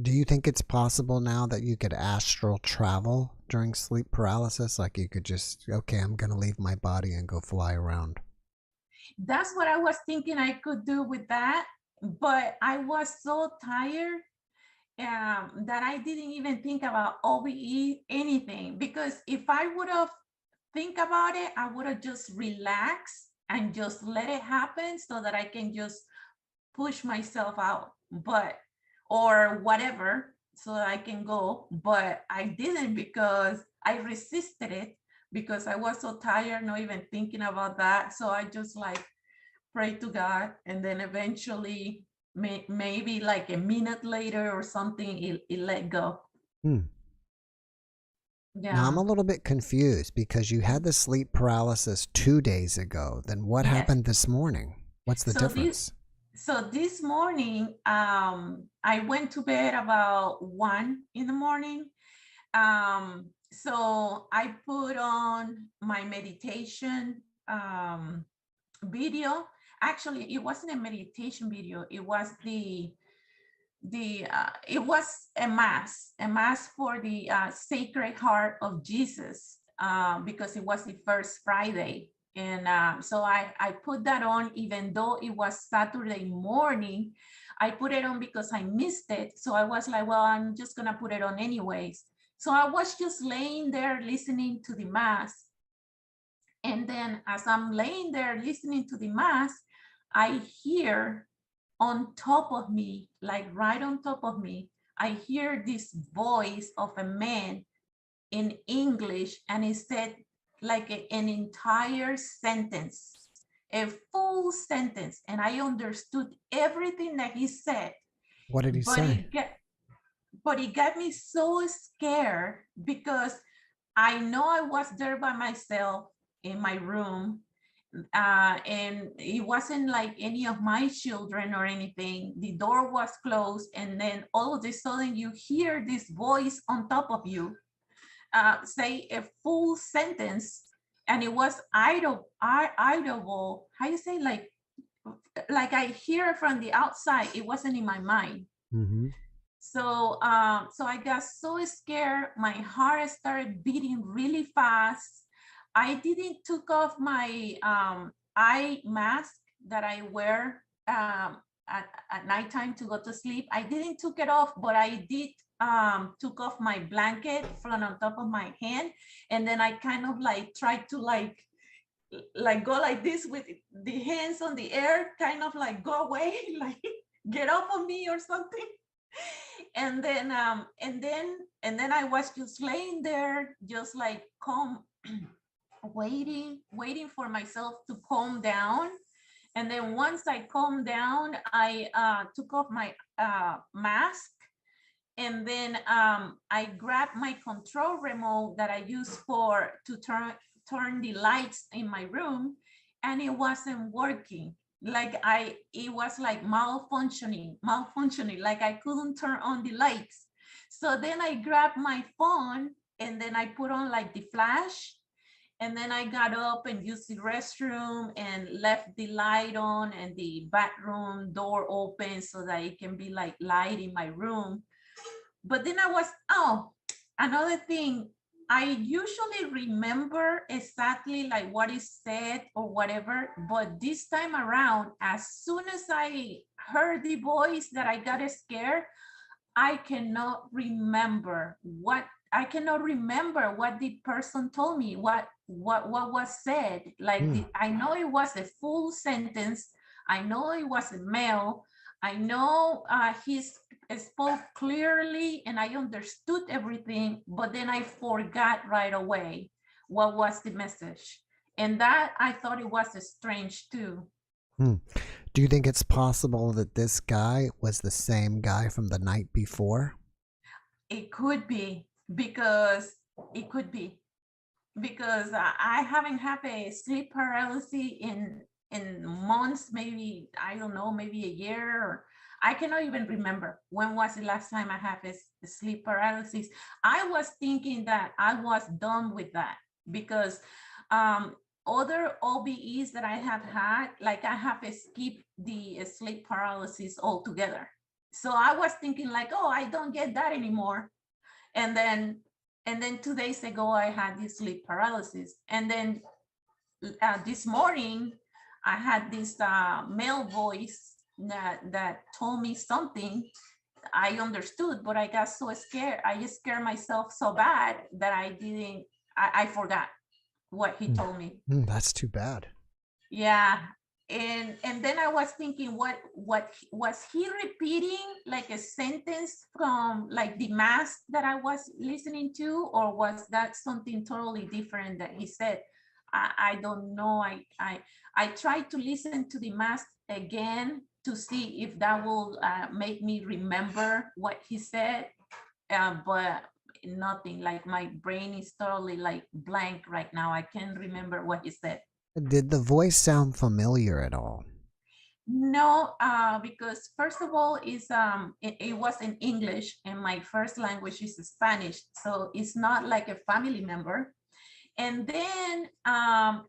Do you think it's possible now that you could astral travel during sleep paralysis? Like you could just, okay, I'm going to leave my body and go fly around. That's what I was thinking I could do with that. But I was so tired that I didn't even think about OBE anything, because if I would have think about it, I would have just relaxed and just let it happen so that I can just push myself out, but or whatever, so that I can go. But I didn't, because I resisted it, because I was so tired, not even thinking about that. So I just like prayed to God, and then eventually maybe like a minute later or something, it let go. Now I'm Yeah. a little bit confused because you had the sleep paralysis 2 days ago. Then what Yes. happened this morning? What's the difference? So this morning, I went to bed about 1 in the morning. So I put on my meditation video. Actually, it wasn't a meditation video. It was it was a mass for the Sacred Heart of Jesus, because it was the first Friday. And so I put that on, even though it was Saturday morning. I put it on because I missed it. So I was like, well, I'm just gonna put it on anyways. So I was just laying there listening to the mass. And then as I'm laying there listening to the mass, I hear on top of me, like right on top of me, I hear this voice of a man in English, and it said like an entire sentence, a full sentence, and I understood everything that he said. What did he say? But it got me so scared, because I know I was there by myself in my room, and it wasn't like any of my children or anything. The door was closed, and then all of a sudden you hear this voice on top of you say a full sentence, and it was audible. How you say, like I hear it from the outside. It wasn't in my mind. So so I got so scared. My heart started beating really fast. I didn't took off my eye mask that I wear at nighttime to go to sleep. I didn't took it off, but I did took off my blanket from on top of my hand, and then I kind of like tried to like go like this with the hands on the air, kind of like go away, like get off of me or something. And then I was just laying there, just like calm, waiting for myself to calm down. And then once I calmed down, I took off my mask, and then I grabbed my control remote that I use to turn the lights in my room, and it wasn't working. Like it was like malfunctioning, like I couldn't turn on the lights. So then I grabbed my phone, and then I put on like the flash, and then I got up and used the restroom and left the light on and the bathroom door open so that it can be like light in my room. But then another thing, I usually remember exactly like what is said or whatever, but this time around, as soon as I heard the voice that I got scared, I cannot remember what the person told me, what was said. Like I know it was a full sentence. I know it was a male. I know he spoke clearly and I understood everything, but then I forgot right away what was the message. And that I thought it was strange too. Do you think it's possible that this guy was the same guy from the night before? It could be, because I haven't had a sleep paralysis in months, maybe, I don't know, maybe a year. Or I cannot even remember when was the last time I have a sleep paralysis. I was thinking that I was done with that because other OBEs that I have had, like I have skipped the sleep paralysis altogether. So I was thinking like, oh, I don't get that anymore. And then 2 days ago, I had this sleep paralysis. And then this morning, I had this male voice that told me something. I understood, but I got so scared. I just scared myself so bad that I forgot what he told me. That's too bad. Yeah. And then I was thinking, what was he repeating, like a sentence from like the mass that I was listening to, or was that something totally different that he said? I don't know. I tried to listen to the mass again to see if that will make me remember what he said, but nothing. Like my brain is totally like blank right now. I can't remember what he said. Did the voice sound familiar at all? No, because first of all, it was in English, and my first language is Spanish, so it's not like a family member. And then,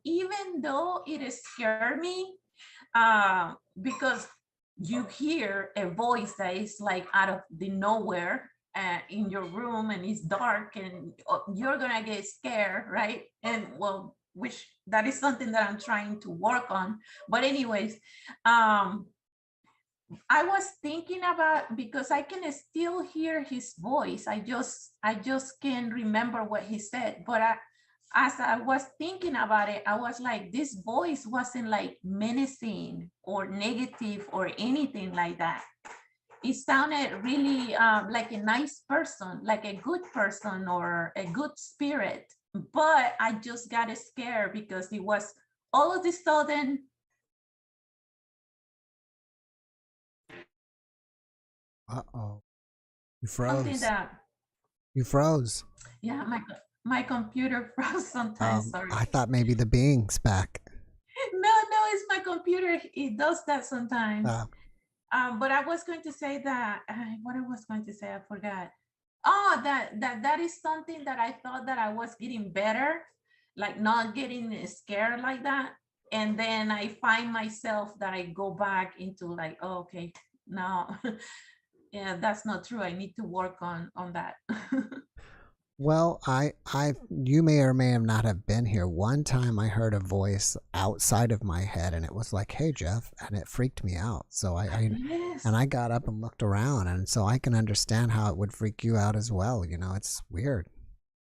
even though it scared me, because you hear a voice that is like out of the nowhere in your room, and it's dark, and you're gonna get scared, right? And well, which that is something that I'm trying to work on. But anyways, I was thinking about, because I can still hear his voice. I just can't remember what he said. But as I was thinking about it, I was like, this voice wasn't like menacing or negative or anything like that. It sounded really like a nice person, like a good person or a good spirit. But I just got scared because it was all of a sudden. Uh-oh. You froze. Something that. You froze. Yeah, my computer froze sometimes. Sorry. I thought maybe the being's back. No, it's my computer. It does that sometimes. But I was going to say that, what I was going to say, I forgot. Oh, that is something that I thought that I was getting better, like not getting scared like that. And then I find myself that I go back into like, oh, okay, no, yeah, that's not true. I need to work on that. Well, you may or may not have been here. One time I heard a voice outside of my head, and it was like, "Hey, Jeff," and it freaked me out. So Yes. and I got up and looked around, and so I can understand how it would freak you out as well. You know, it's weird.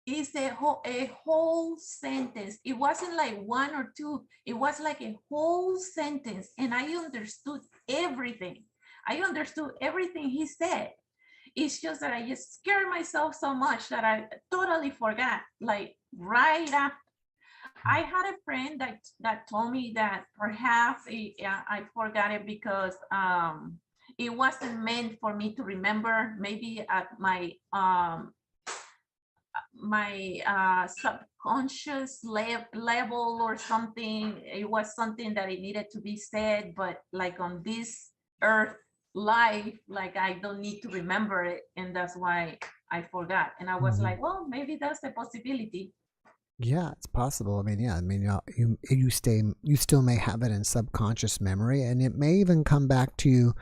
It's a whole sentence. It wasn't like one or two. It was like a whole sentence, and I understood everything. I understood everything he said. It's just that I just scared myself so much that I totally forgot. Like right after, I had a friend that told me that perhaps I forgot it because it wasn't meant for me to remember. Maybe at my subconscious level or something, it was something that it needed to be said, but like on this earth life, like I don't need to remember it, and that's why I forgot. And I was like, well, maybe that's a possibility. Yeah, it's possible. I mean, yeah, I mean, you still may have it in subconscious memory, and it may even come back to you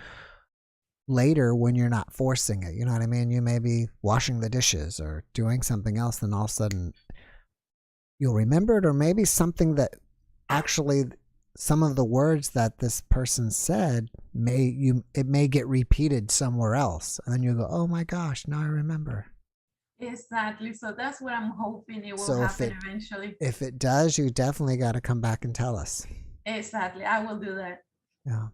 later when you're not forcing it. You know what I mean? You may be washing the dishes or doing something else, then all of a sudden you'll remember it, or maybe something that actually some of the words that this person said it may get repeated somewhere else, and then you go, oh my gosh, now I remember. Exactly. So that's what I'm hoping it will happen eventually. If it does, you definitely got to come back and tell us. Exactly. I will do that. Yeah.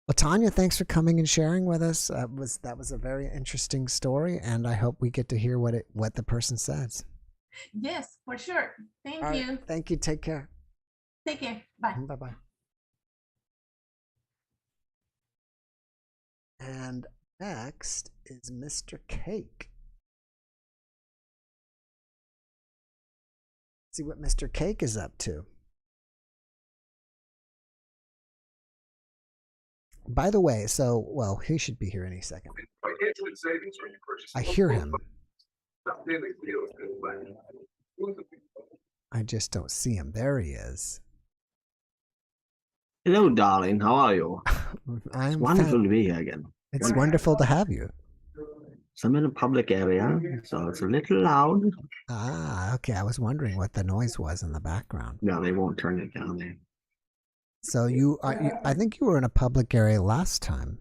Well, Tanya, thanks for coming and sharing with us. That was a very interesting story, and I hope we get to hear what the person says. Yes, for sure. Thank you. Thank you. Take care. Take care. Bye. Bye-bye. And next is Mr. Cake. Let's see what Mr. Cake is up to. By the way, so, well, he should be here any second. I hear him. I just don't see him. There he is. Hello, darling. How are you? It's wonderful to be here again. It's wonderful to have you. So I'm in a public area, so it's a little loud. Ah, okay. I was wondering what the noise was in the background. No, they won't turn it down there. So I think you were in a public area last time.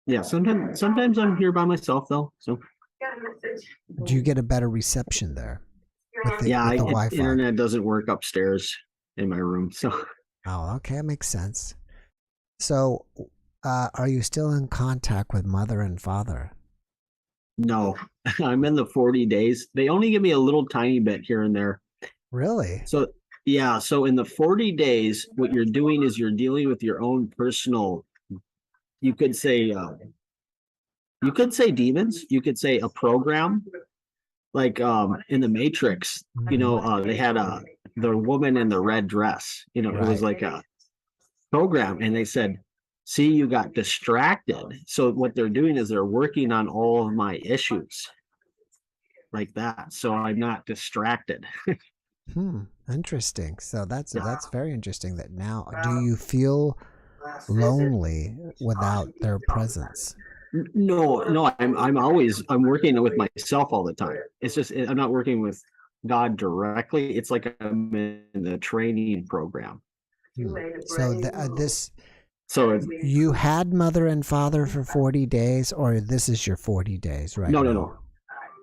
Yeah, sometimes I'm here by myself though. So do you get a better reception there? With the Wi-Fi? Internet doesn't work upstairs in my room, so. Oh, okay, that makes sense. So, are you still in contact with mother and father? No, I'm in the 40 days. They only give me a little tiny bit here and there. Really? So, yeah. So in the 40 days, what you're doing is you're dealing with your own personal, you could say demons. You could say a program. Like in the Matrix, you know, they had the woman in the red dress, you know, it was like a program, and they said, see, you got distracted. So what they're doing is they're working on all of my issues like that. So I'm not distracted. Interesting. So that's very interesting. That now, do you feel lonely without their presence? No, I'm working with myself all the time. It's just, I'm not working with God directly. It's like I'm in the training program. So you had mother and father for 40 days, or this is your 40 days, right?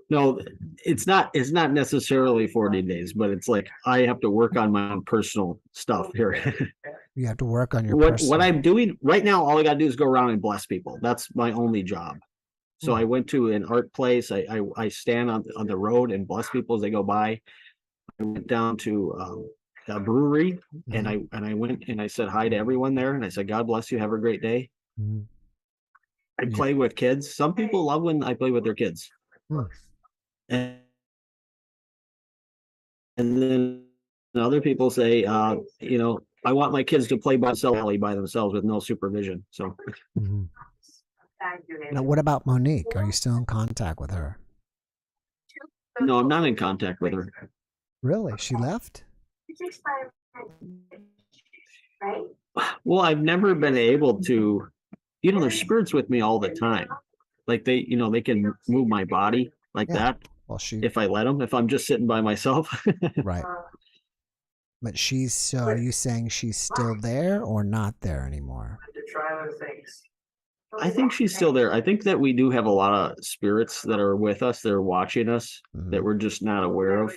No, it's not necessarily 40 days, but it's like I have to work on my own personal stuff here. You have to work on your what I'm doing right now. All I got to do is go around and bless people. That's my only job. So I went to an art place. I stand on the road and bless people as they go by. I went down to a brewery, and I went and I said hi to everyone there, and I said, God bless you, have a great day. I play with kids. Some people love when I play with their kids. And then other people say, you know, I want my kids to play by themselves with no supervision. So now, what about Monique? Are you still in contact with her? No, I'm not in contact with her. Really? She left? Well, I've never been able to, you know, there's spirits with me all the time. Like they can move my body like that. Well, if I let them, if I'm just sitting by myself. Right. But are you saying she's still there or not there anymore? I think she's still there. I think that we do have a lot of spirits that are with us, that are watching us, that we're just not aware of.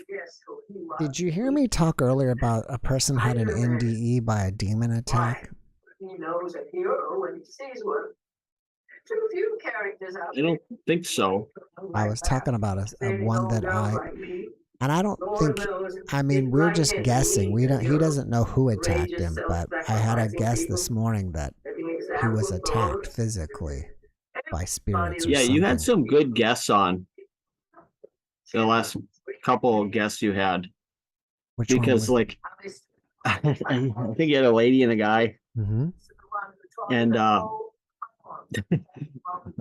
Did you hear me talk earlier about a person had an NDE by a demon attack? He knows a hero when he sees one. Too few characters out there. I don't think so. I was talking about a one that and I don't think, I mean, we're just guessing. He doesn't know who attacked him, but I had a guess this morning that he was attacked physically by spirits. Yeah, you had some good guests on the last couple of guests you had. Because like, I think you had a lady and a guy. And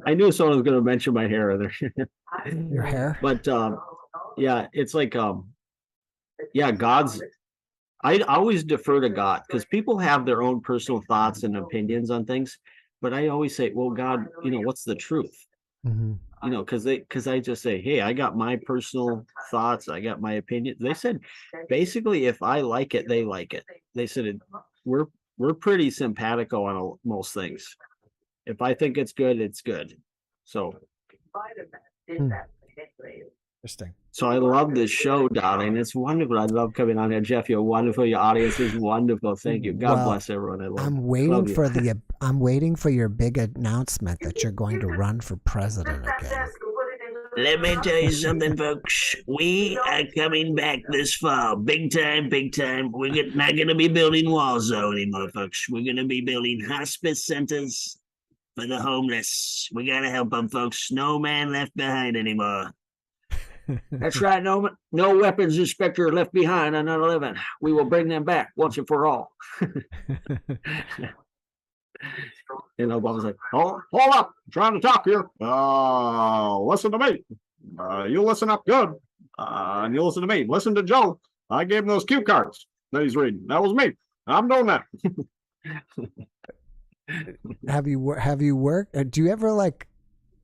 I knew someone was going to mention my hair. Your hair? But yeah, it's like, yeah, I always defer to God, because people have their own personal thoughts and opinions on things. But I always say, well, God, you know, what's the truth? You know, because I just say, hey, I got my personal thoughts. I got my opinion. They said, basically, if I like it, they like it. They said, we're pretty simpatico on most things. If I think it's good, it's good. So. Interesting. So I love this show, darling. It's wonderful. I love coming on here, Jeff. You're wonderful. Your audience is wonderful. Thank you. God bless everyone. I'm waiting for your big announcement that you're going to run for president again. Let me tell you something, folks. We are coming back this fall. Big time, big time. We're not going to be building walls, though, anymore, folks. We're going to be building hospice centers for the homeless. We got to help them, folks. No man left behind anymore. That's right. No weapons inspector left behind on 9/11. We will bring them back once and for all. And Obama's like, oh, hold up, I'm trying to talk here. Listen to me. You listen up good. And you listen to me. Listen to Joe. I gave him those cue cards that he's reading. That was me. I'm doing that. Have you worked? Do you ever like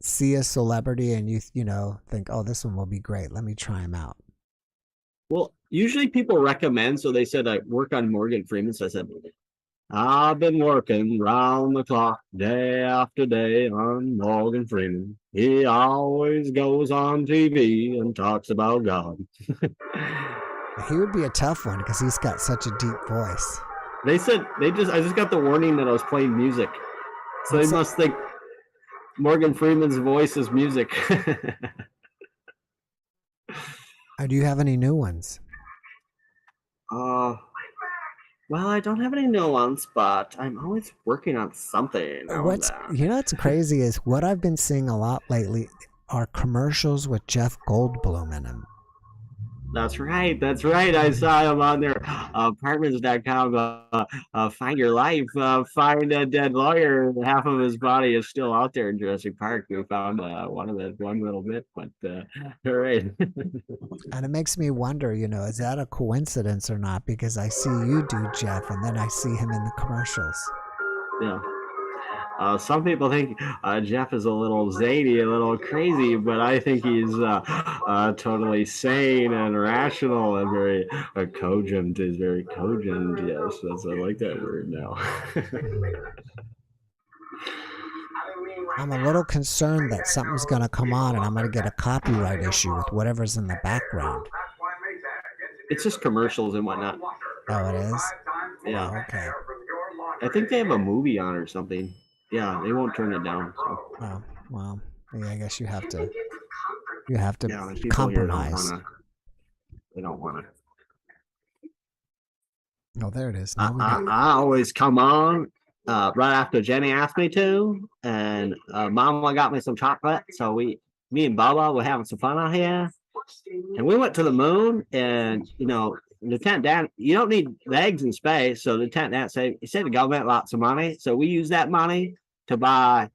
see a celebrity and you think, oh, this one will be great. Let me try him out. Well, usually people recommend. So they said I work on Morgan Freeman. So I said, I've been working round the clock, day after day on Morgan Freeman. He always goes on TV and talks about God. He would be a tough one because he's got such a deep voice. They said I just got the warning that I was playing music. So they must think Morgan Freeman's voice is music. Do you have any new ones? Well, I don't have any new ones, but I'm always working on something. What's crazy is what I've been seeing a lot lately are commercials with Jeff Goldblum in them. That's right. I saw him on there. Apartments.com. Find your life. Find a dead lawyer. Half of his body is still out there in Jurassic Park. We found one little bit, but all right. And it makes me wonder, is that a coincidence or not? Because I see you do Jeff, and then I see him in the commercials. Yeah. Some people think Jeff is a little zany, a little crazy, but I think he's totally sane and rational and very cogent. Is very cogent. Yes, I like that word now. I'm a little concerned that something's going to come on and I'm going to get a copyright issue with whatever's in the background. It's just commercials and whatnot. Oh, it is? Yeah. Oh, okay. I think they have a movie on or something. Yeah, they won't turn it down. So. Oh, well, yeah, I guess you have to Yeah, compromise. They don't want to. Oh, there it is. I always come on right after Jenny asked me to, and Mama got me some chocolate. So me and Baba were having some fun out here, and we went to the moon. And Lieutenant Dan, you don't need legs in space. So Lieutenant Dan said the government lots of money, so we use that money to buy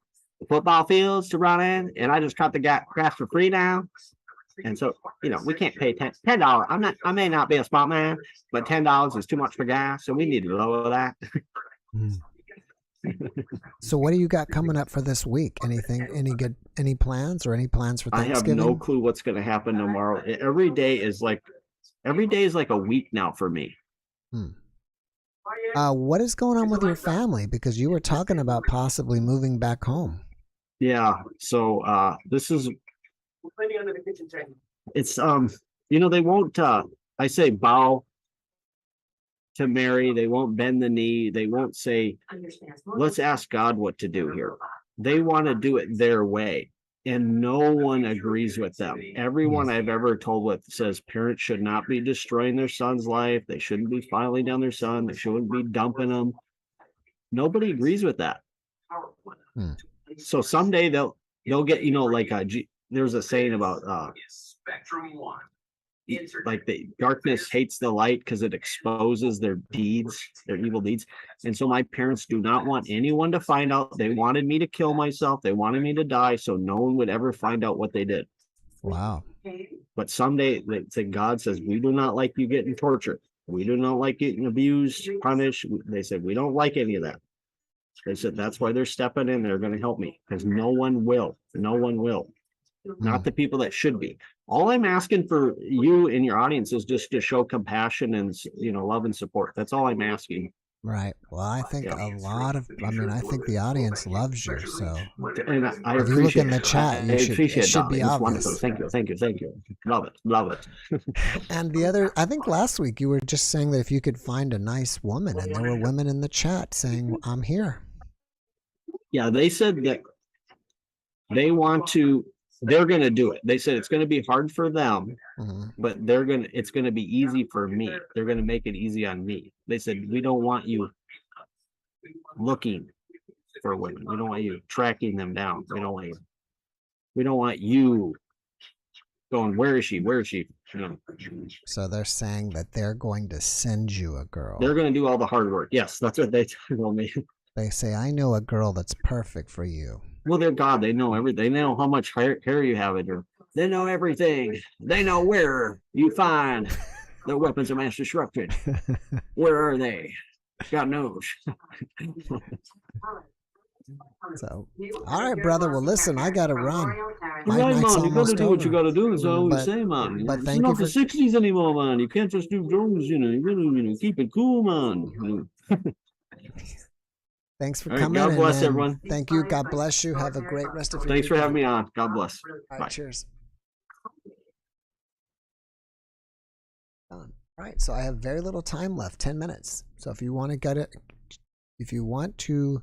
football fields to run in, and I just cut the grass for free now. And so, we can't pay $10. I may not be a smart man, but $10 is too much for gas, so we need to lower that. So what do you got coming up for this week? Anything, any plans for Thanksgiving? I have no clue what's going to happen tomorrow. Every day is like a week now for me. What is going on with your family? Because you were talking about possibly moving back home. Yeah. So this is. It's they won't. I say bow to Mary. They won't bend the knee. They won't say, let's ask God what to do here. They want to do it their way. And no one agrees with them. Everyone I've ever told with says parents should not be destroying their son's life. They shouldn't be filing down their son. They shouldn't be dumping them. Nobody agrees with that. So someday they'll get, there's a saying about Spectrum One. Like the darkness hates the light because it exposes their deeds, their evil deeds. And so my parents do not want anyone to find out. They wanted me to kill myself. They wanted me to die so no one would ever find out what they did. Wow. But someday, God says, we do not like you getting tortured. We do not like getting abused, punished. They said, we don't like any of that. They said, that's why they're stepping in. They're going to help me because no one will. No one will. Not the people that should be. All I'm asking for you and your audience is just to show compassion and, love and support. That's all I'm asking. Right. Well, I think I think the audience loves you. So and if you look in the chat, it should be obvious. Wonderful. Thank you. Love it. And I think last week you were just saying that if you could find a nice woman, and there were women in the chat saying, I'm here. Yeah, they said that they want to. They're going to do it. They said it's going to be hard for them, but it's going to be easy for me. They're going to make it easy on me. They said, we don't want you looking for women. We don't want you tracking them down. We don't want you going, where is she? Where is she? So they're saying that they're going to send you a girl. They're going to do all the hard work. Yes, that's what they told me. They say, I know a girl that's perfect for you. Well, they're God. They know everything. They know how much hair you have in your. They know everything. They know where you find the weapons of mass destruction. Where are they? God knows. So, all right, brother. Well, listen, I got to run. All right, man. You got to do what you got to do. That's all we say, man. But It's thank not you the for 60s anymore, man. You can't just do drones, you know. You got to, keep it cool, man. Thanks for All right, coming. God bless and everyone. Thank you. God bless you. Have a great rest of your Thanks for weekend. having me on. God bless. All right, Bye. cheers. All right, so I have very little time left, 10 minutes. So if you want to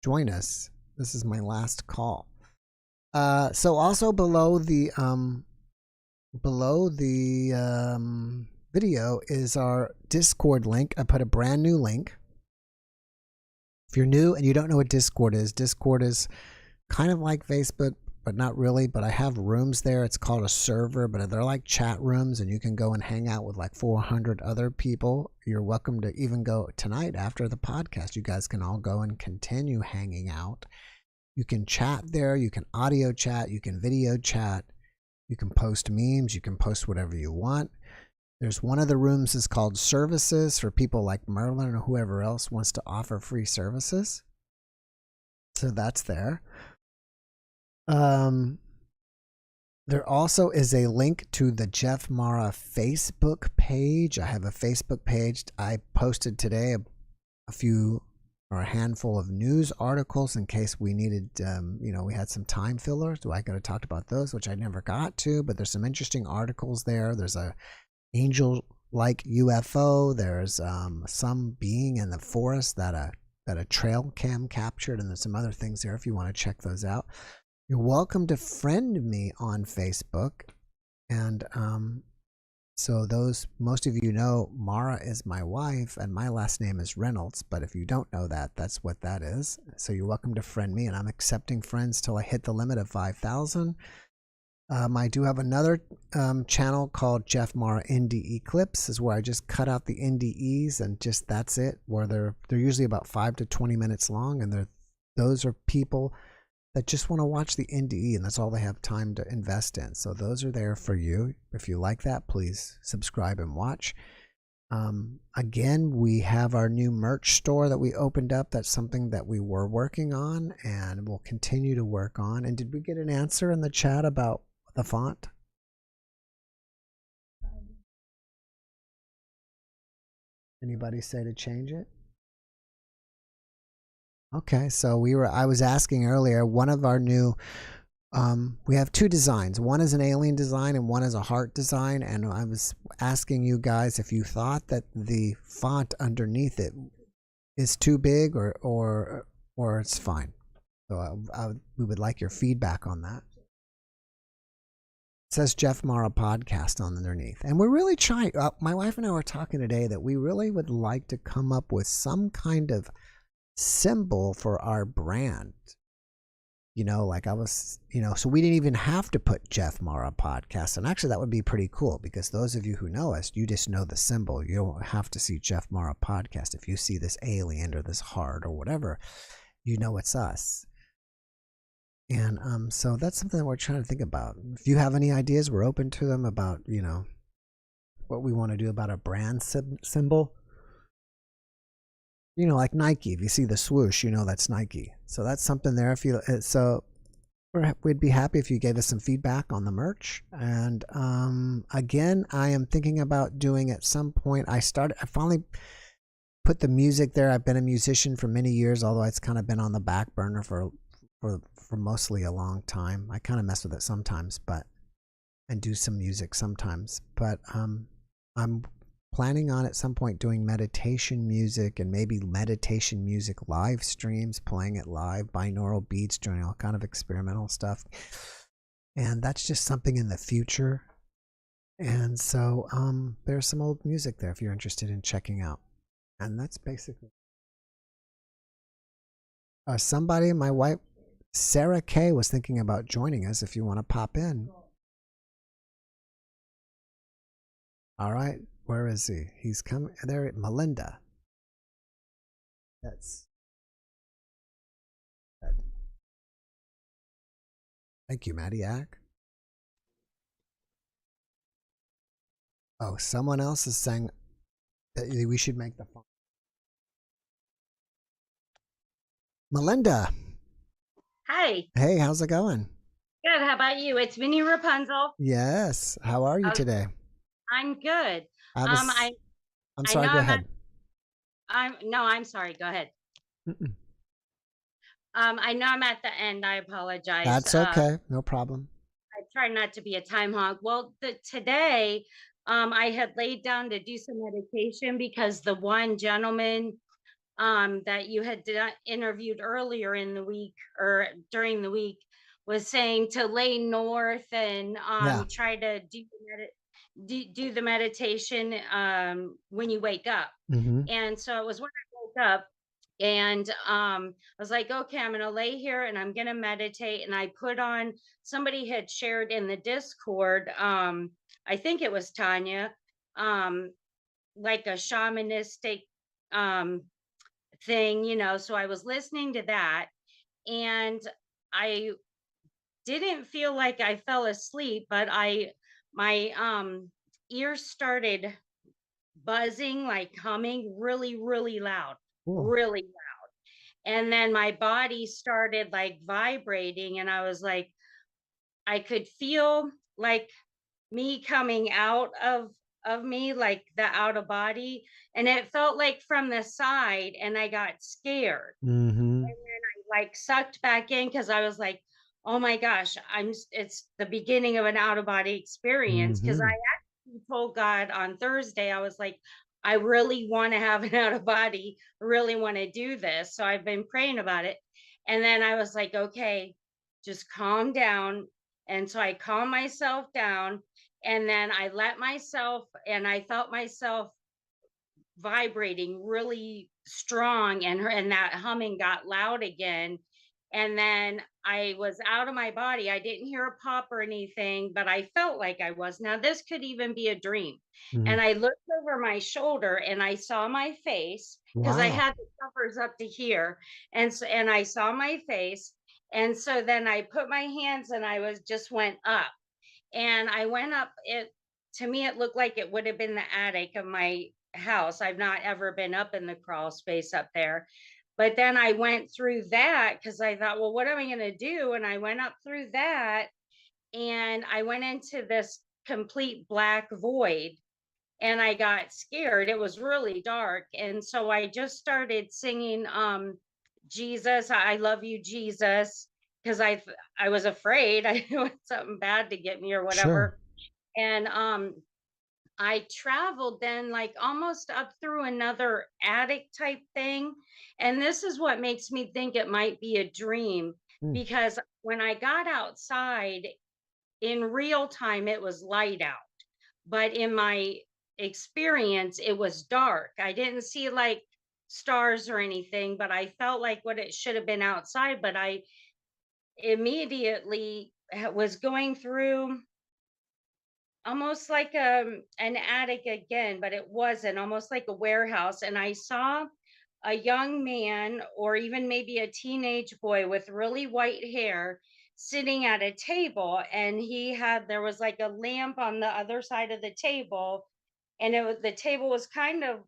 join us, this is my last call. So also below the video is our Discord link. I put a brand new link. If you're new and you don't know what Discord is kind of like Facebook, but not really. But I have rooms there. It's called a server, but they're like chat rooms, and you can go and hang out with like 400 other people. You're welcome to even go tonight after the podcast. You guys can all go and continue hanging out. You can chat there. You can audio chat. You can video chat. You can post memes. You can post whatever you want. There's one of the rooms is called services for people like Merlin or whoever else wants to offer free services. So that's there. There also is a link to the JeffMara Facebook page. I have a Facebook page. I posted today a handful of news articles in case we needed, we had some time fillers. I could have talked about those, which I never got to, but there's some interesting articles there. There's a angel-like UFO. There's some being in the forest that a trail cam captured, and there's some other things there if you want to check those out. You're welcome to friend me on Facebook, and so most of you know Mara is my wife, and my last name is Reynolds. But if you don't know that, that's what that is. So you're welcome to friend me, and I'm accepting friends till I hit the limit of 5,000. I do have another channel called JeffMara Indie Eclipse, is where I just cut out the NDEs and just that's it. Where they're usually about 5 to 20 minutes long, and those are people that just want to watch the NDE, and that's all they have time to invest in. So those are there for you. If you like that, please subscribe and watch. Again, we have our new merch store that we opened up. That's something that we were working on and we'll continue to work on. And did we get an answer in the chat about the font? Anybody say to change it? Okay, so I was asking earlier, one of our new, we have two designs. One is an alien design and one is a heart design. And I was asking you guys if you thought that the font underneath it is too big or it's fine. So we would like your feedback on that. It says JeffMara Podcast on underneath. And we're really trying, my wife and I were talking today that we really would like to come up with some kind of symbol for our brand. Like I was, so we didn't even have to put JeffMara Podcast. And actually that would be pretty cool because those of you who know us, you just know the symbol. You don't have to see JeffMara Podcast. If you see this alien or this heart or whatever, you know it's us. And so that's something that we're trying to think about. If you have any ideas, we're open to them about, what we want to do about a brand symbol. Like Nike. If you see the swoosh, that's Nike. So that's something there. We'd be happy if you gave us some feedback on the merch. And again, I am thinking about doing at some point. I finally put the music there. I've been a musician for many years, although it's kind of been on the back burner for mostly a long time. I kind of mess with it sometimes, and do some music sometimes. But I'm planning on at some point doing meditation music and maybe meditation music live streams, playing it live, binaural beats, doing all kind of experimental stuff. And that's just something in the future. And so there's some old music there if you're interested in checking out. And that's basically somebody, my wife, Sarah Kay, was thinking about joining us if you want to pop in. All right. Where is he? He's coming there. Melinda. That's Thank you, Mattiak. Oh, someone else is saying that we should make the phone. Melinda. Hi. Hey, how's it going? Good. How about you? It's Minnie Rapunzel. Yes. How are you today? I'm good. I'm I sorry. know Go ahead. I'm sorry. Go ahead. Mm-mm. I know I'm at the end. I apologize. That's okay. No problem. I try not to be a time hog. Well, today, I had laid down to do some meditation because the one gentleman that you had interviewed earlier in the week or during the week was saying to lay north and try to do the meditation when you wake up. Mm-hmm. And so it was when I woke up and I was like, okay, I'm going to lay here and I'm going to meditate. And I put on, somebody had shared in the Discord, I think it was Tanya, like a shamanistic thing, you know, so I was listening to that and I didn't feel like I fell asleep, but my ears started buzzing, like humming really, really loud, really loud. And then my body started like vibrating and I was like, I could feel like me coming out of me, like the out of body, and it felt like from the side and I got scared. Mm-hmm. And then I like sucked back in because I was like, oh my gosh, it's the beginning of an out of body experience. Because I actually told God on Thursday, I was like, I really want to have an out of body, really want to do this. So I've been praying about it. And then I was like, okay, just calm down. And so I calmed myself down and then I let myself, and I felt myself vibrating really strong and that humming got loud again. And then I was out of my body. I didn't hear a pop or anything, but I felt like I was. Now this could even be a dream. And I looked over my shoulder and I saw my face because I had the covers up to here. And so, and I saw my face. And so then I put my hands and I just went up. And I went up, to me, it looked like it would have been the attic of my house. I've not ever been up in the crawl space up there. But then I went through that because I thought, well, what am I going to do? And I went up through that and I went into this complete black void and I got scared. It was really dark. And so I just started singing, Jesus, I love you, Jesus. Because I was afraid I knew something bad to get me or whatever. Sure. And I traveled then like almost up through another attic type thing. And this is what makes me think it might be a dream because when I got outside in real time, it was light out. But in my experience, it was dark. I didn't see like stars or anything, but I felt like what it should have been outside. But I immediately was going through almost like an attic again, but it wasn't, almost like a warehouse. And I saw a young man or even maybe a teenage boy with really white hair sitting at a table. And there was like a lamp on the other side of the table. And the table was kind of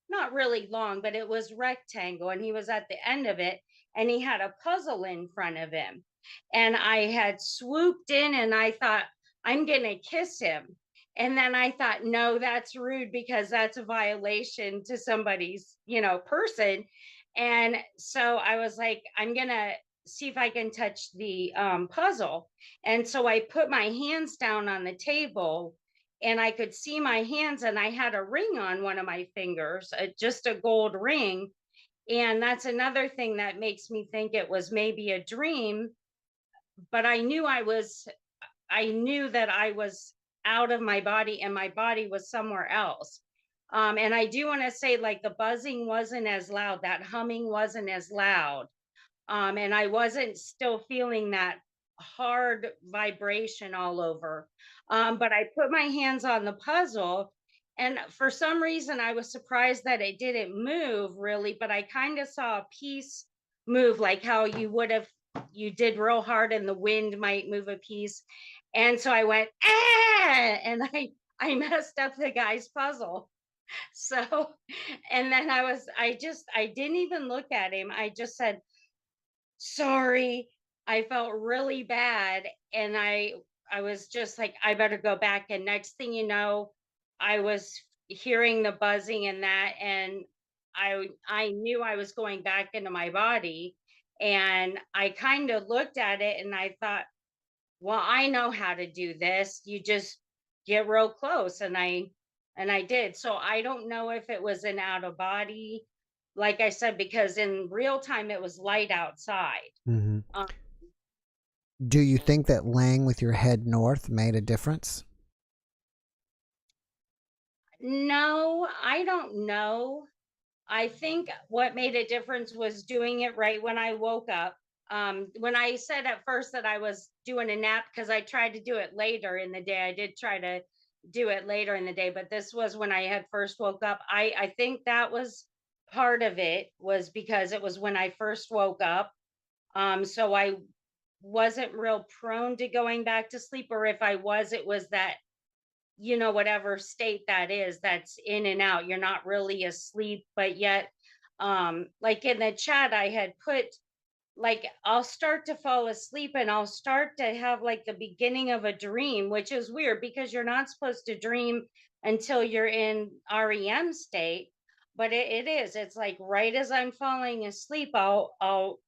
not really long, but it was rectangle. And he was at the end of it and he had a puzzle in front of him. And I had swooped in and I thought, I'm going to kiss him. And then I thought, no, that's rude because that's a violation to somebody's, person. And so I was like, I'm going to see if I can touch the puzzle. And so I put my hands down on the table and I could see my hands and I had a ring on one of my fingers, just a gold ring. And that's another thing that makes me think it was maybe a dream. But I knew that I was out of my body and my body was somewhere else. And I do want to say like the buzzing wasn't as loud, that humming wasn't as loud. And I wasn't still feeling that hard vibration all over. But I put my hands on the puzzle and for some reason I was surprised that it didn't move really, but I kind of saw a piece move like how you would have you did real hard and the wind might move a piece. And so I went, ah, and I messed up the guy's puzzle. So, and then I didn't even look at him. I just said, sorry. I felt really bad. And I was just like, I better go back. And next thing you know, I was hearing the buzzing and that, and I knew I was going back into my body. And I kind of looked at it and I thought, well, I know how to do this. You just get real close. And I did. So I don't know if it was an out of body, like I said, because in real time it was light outside. Mm-hmm. Um, Do you think that laying with your head north made a difference? no, I don't know. I think what made a difference was doing it right when I woke up. When I said at first that I was doing a nap, because I tried to do it later in the day, I did try to do it later in the day, but this was when I had first woke up. I think that was part of it, was because it was when I first woke up. So I wasn't real prone to going back to sleep, or if I was, it was that, whatever state that is, that's in and out. You're not really asleep, but yet, like in the chat, I had put, like, I'll start to fall asleep and I'll start to have like the beginning of a dream, which is weird because you're not supposed to dream until you're in REM state. But it is. It's like right as I'm falling asleep, I'll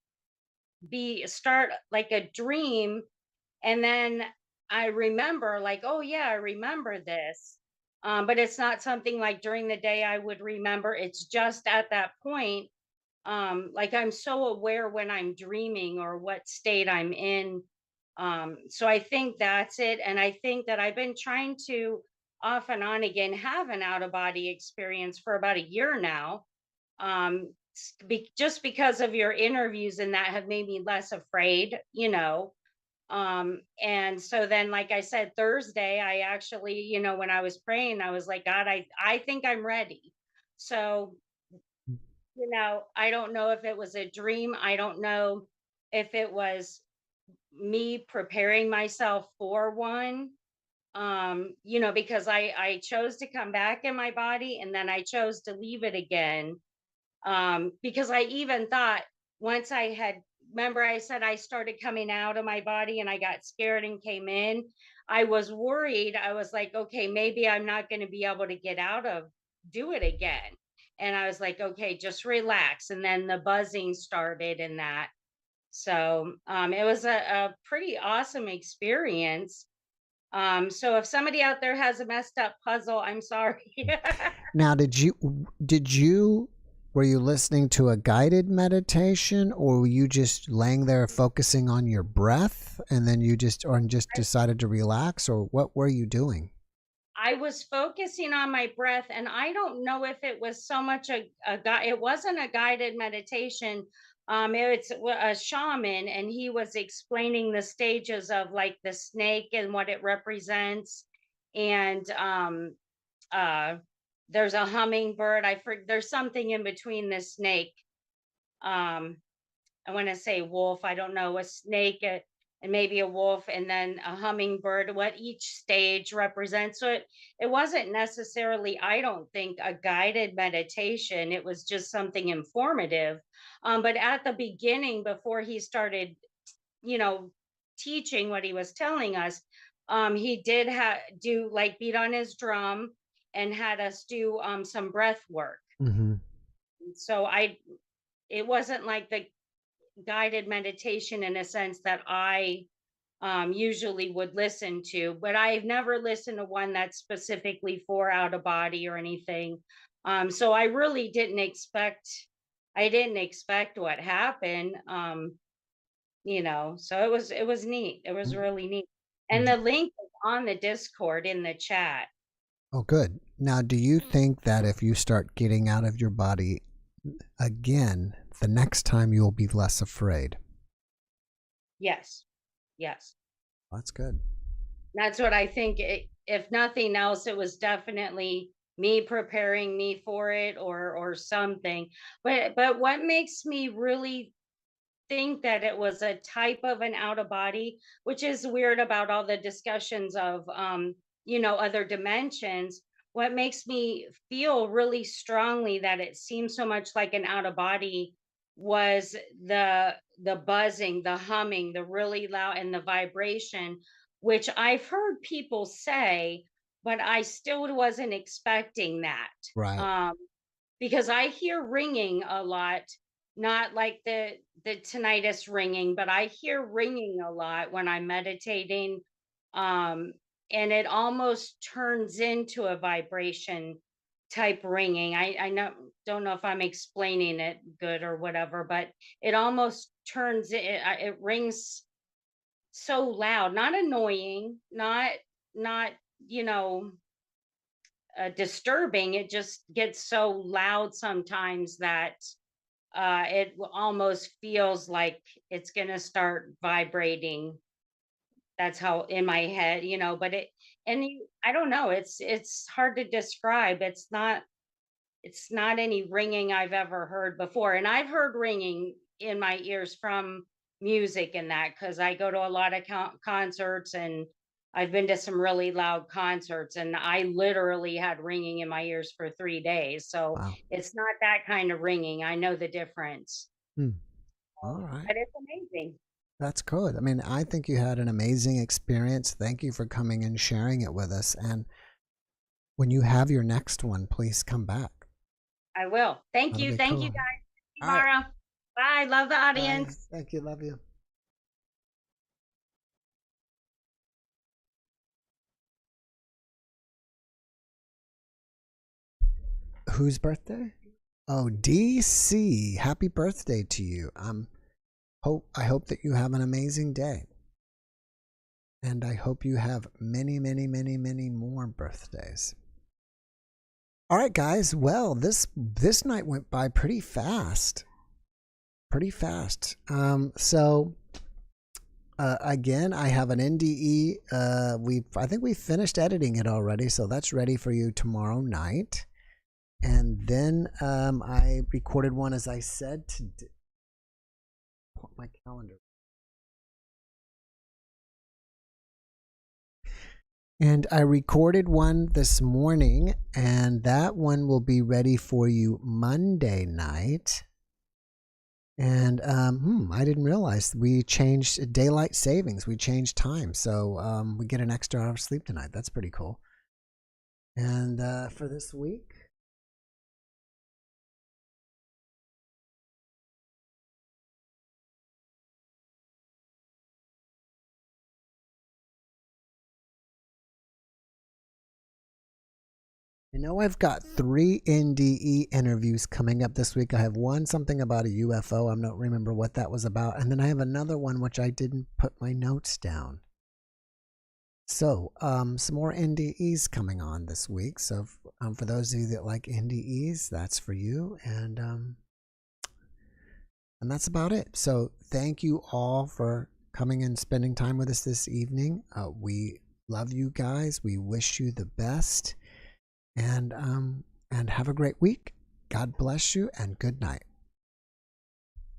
be start like a dream, and then I remember, like, oh yeah, I remember this. But it's not something like during the day I would remember. It's just at that point, like I'm so aware when I'm dreaming or what state I'm in. So I think that's it. And I think that I've been trying to off and on again have an out of body experience for about a year now. Just because of your interviews and that have made me less afraid. And so then, like I said, Thursday, I actually, when I was praying, I was like, God, I think I'm ready. So, I don't know if it was a dream. I don't know if it was me preparing myself for one. Because I chose to come back in my body and then I chose to leave it again. Because I even thought, once I had, remember I said I started coming out of my body and I got scared and came in. I was worried. I was like, okay, maybe I'm not going to be able to do it again. And I was like, okay, just relax. And then the buzzing started and that. So it was a pretty awesome experience. So if somebody out there has a messed up puzzle, I'm sorry. Now, were you listening to a guided meditation, or were you just laying there focusing on your breath and then you just decided to relax, or what were you doing? I was focusing on my breath, and I don't know if it was so much it wasn't a guided meditation. It's a shaman, and he was explaining the stages of like the snake and what it represents. And there's a hummingbird. There's something in between the snake. I want to say wolf. I don't know, a snake and maybe a wolf, and then a hummingbird. What each stage represents. So it wasn't necessarily, I don't think, a guided meditation. It was just something informative. But at the beginning, before he started, teaching what he was telling us, he did do like beat on his drum and had us do some breath work. Mm-hmm. So it wasn't like the guided meditation in a sense that I usually would listen to, but I've never listened to one that's specifically for out of body or anything. So I really didn't expect what happened. So it was neat. It was really neat. And the link is on the Discord in the chat. Oh, good. Now, do you think that if you start getting out of your body again, the next time you'll be less afraid? Yes. That's good. That's what I think. If nothing else, it was definitely me preparing me for it or something. But what makes me really think that it was a type of an out of body, which is weird about all the discussions of, other dimensions. What makes me feel really strongly that it seems so much like an out of body was the buzzing, the humming, the really loud, and the vibration, which I've heard people say, but I still wasn't expecting that. Right. Because I hear ringing a lot, not like the tinnitus ringing, but I hear ringing a lot when I'm meditating. And it almost turns into a vibration type ringing. I don't know if I'm explaining it good or whatever, but it almost it rings so loud, not annoying, not you know disturbing. It just gets so loud sometimes that almost feels like it's gonna start vibrating. That's how in my head, but I don't know, it's hard to describe. It's not any ringing I've ever heard before. And I've heard ringing in my ears from music and that, because I go to a lot of concerts, and I've been to some really loud concerts, and I literally had ringing in my ears for 3 days. So Wow. it's not that kind of ringing. I know the difference. All right. But it's amazing. That's good. I mean, I think you had an amazing experience. Thank you for coming and sharing it with us. And when you have your next one, please come back. I will. Thank That'll you. be Thank cool. you, guys. All right. Mara. Bye. Love the Bye. audience. Thank you. Love you. Whose birthday? Oh, DC. Happy birthday to you. I hope that you have an amazing day. And I hope you have many, many, many, many more birthdays. All right, guys. Well, this night went by pretty fast. Pretty fast. Again, I have an NDE. I think we finished editing it already, so that's ready for you tomorrow night. And then I recorded one, as I said, to put my calendar. And I recorded one this morning, and that one will be ready for you Monday night. And I didn't realize we changed daylight savings. We changed time, so we get an extra hour of sleep tonight. That's pretty cool. And for this week, I know I've got 3 NDE interviews coming up this week. I have one, something about a UFO. I don't remember what that was about. And then I have another one, which I didn't put my notes down. So some more NDEs coming on this week. So for those of you that like NDEs, that's for you. And that's about it. So thank you all for coming and spending time with us this evening. We love you guys. We wish you the best. And have a great week. God bless you, and good night.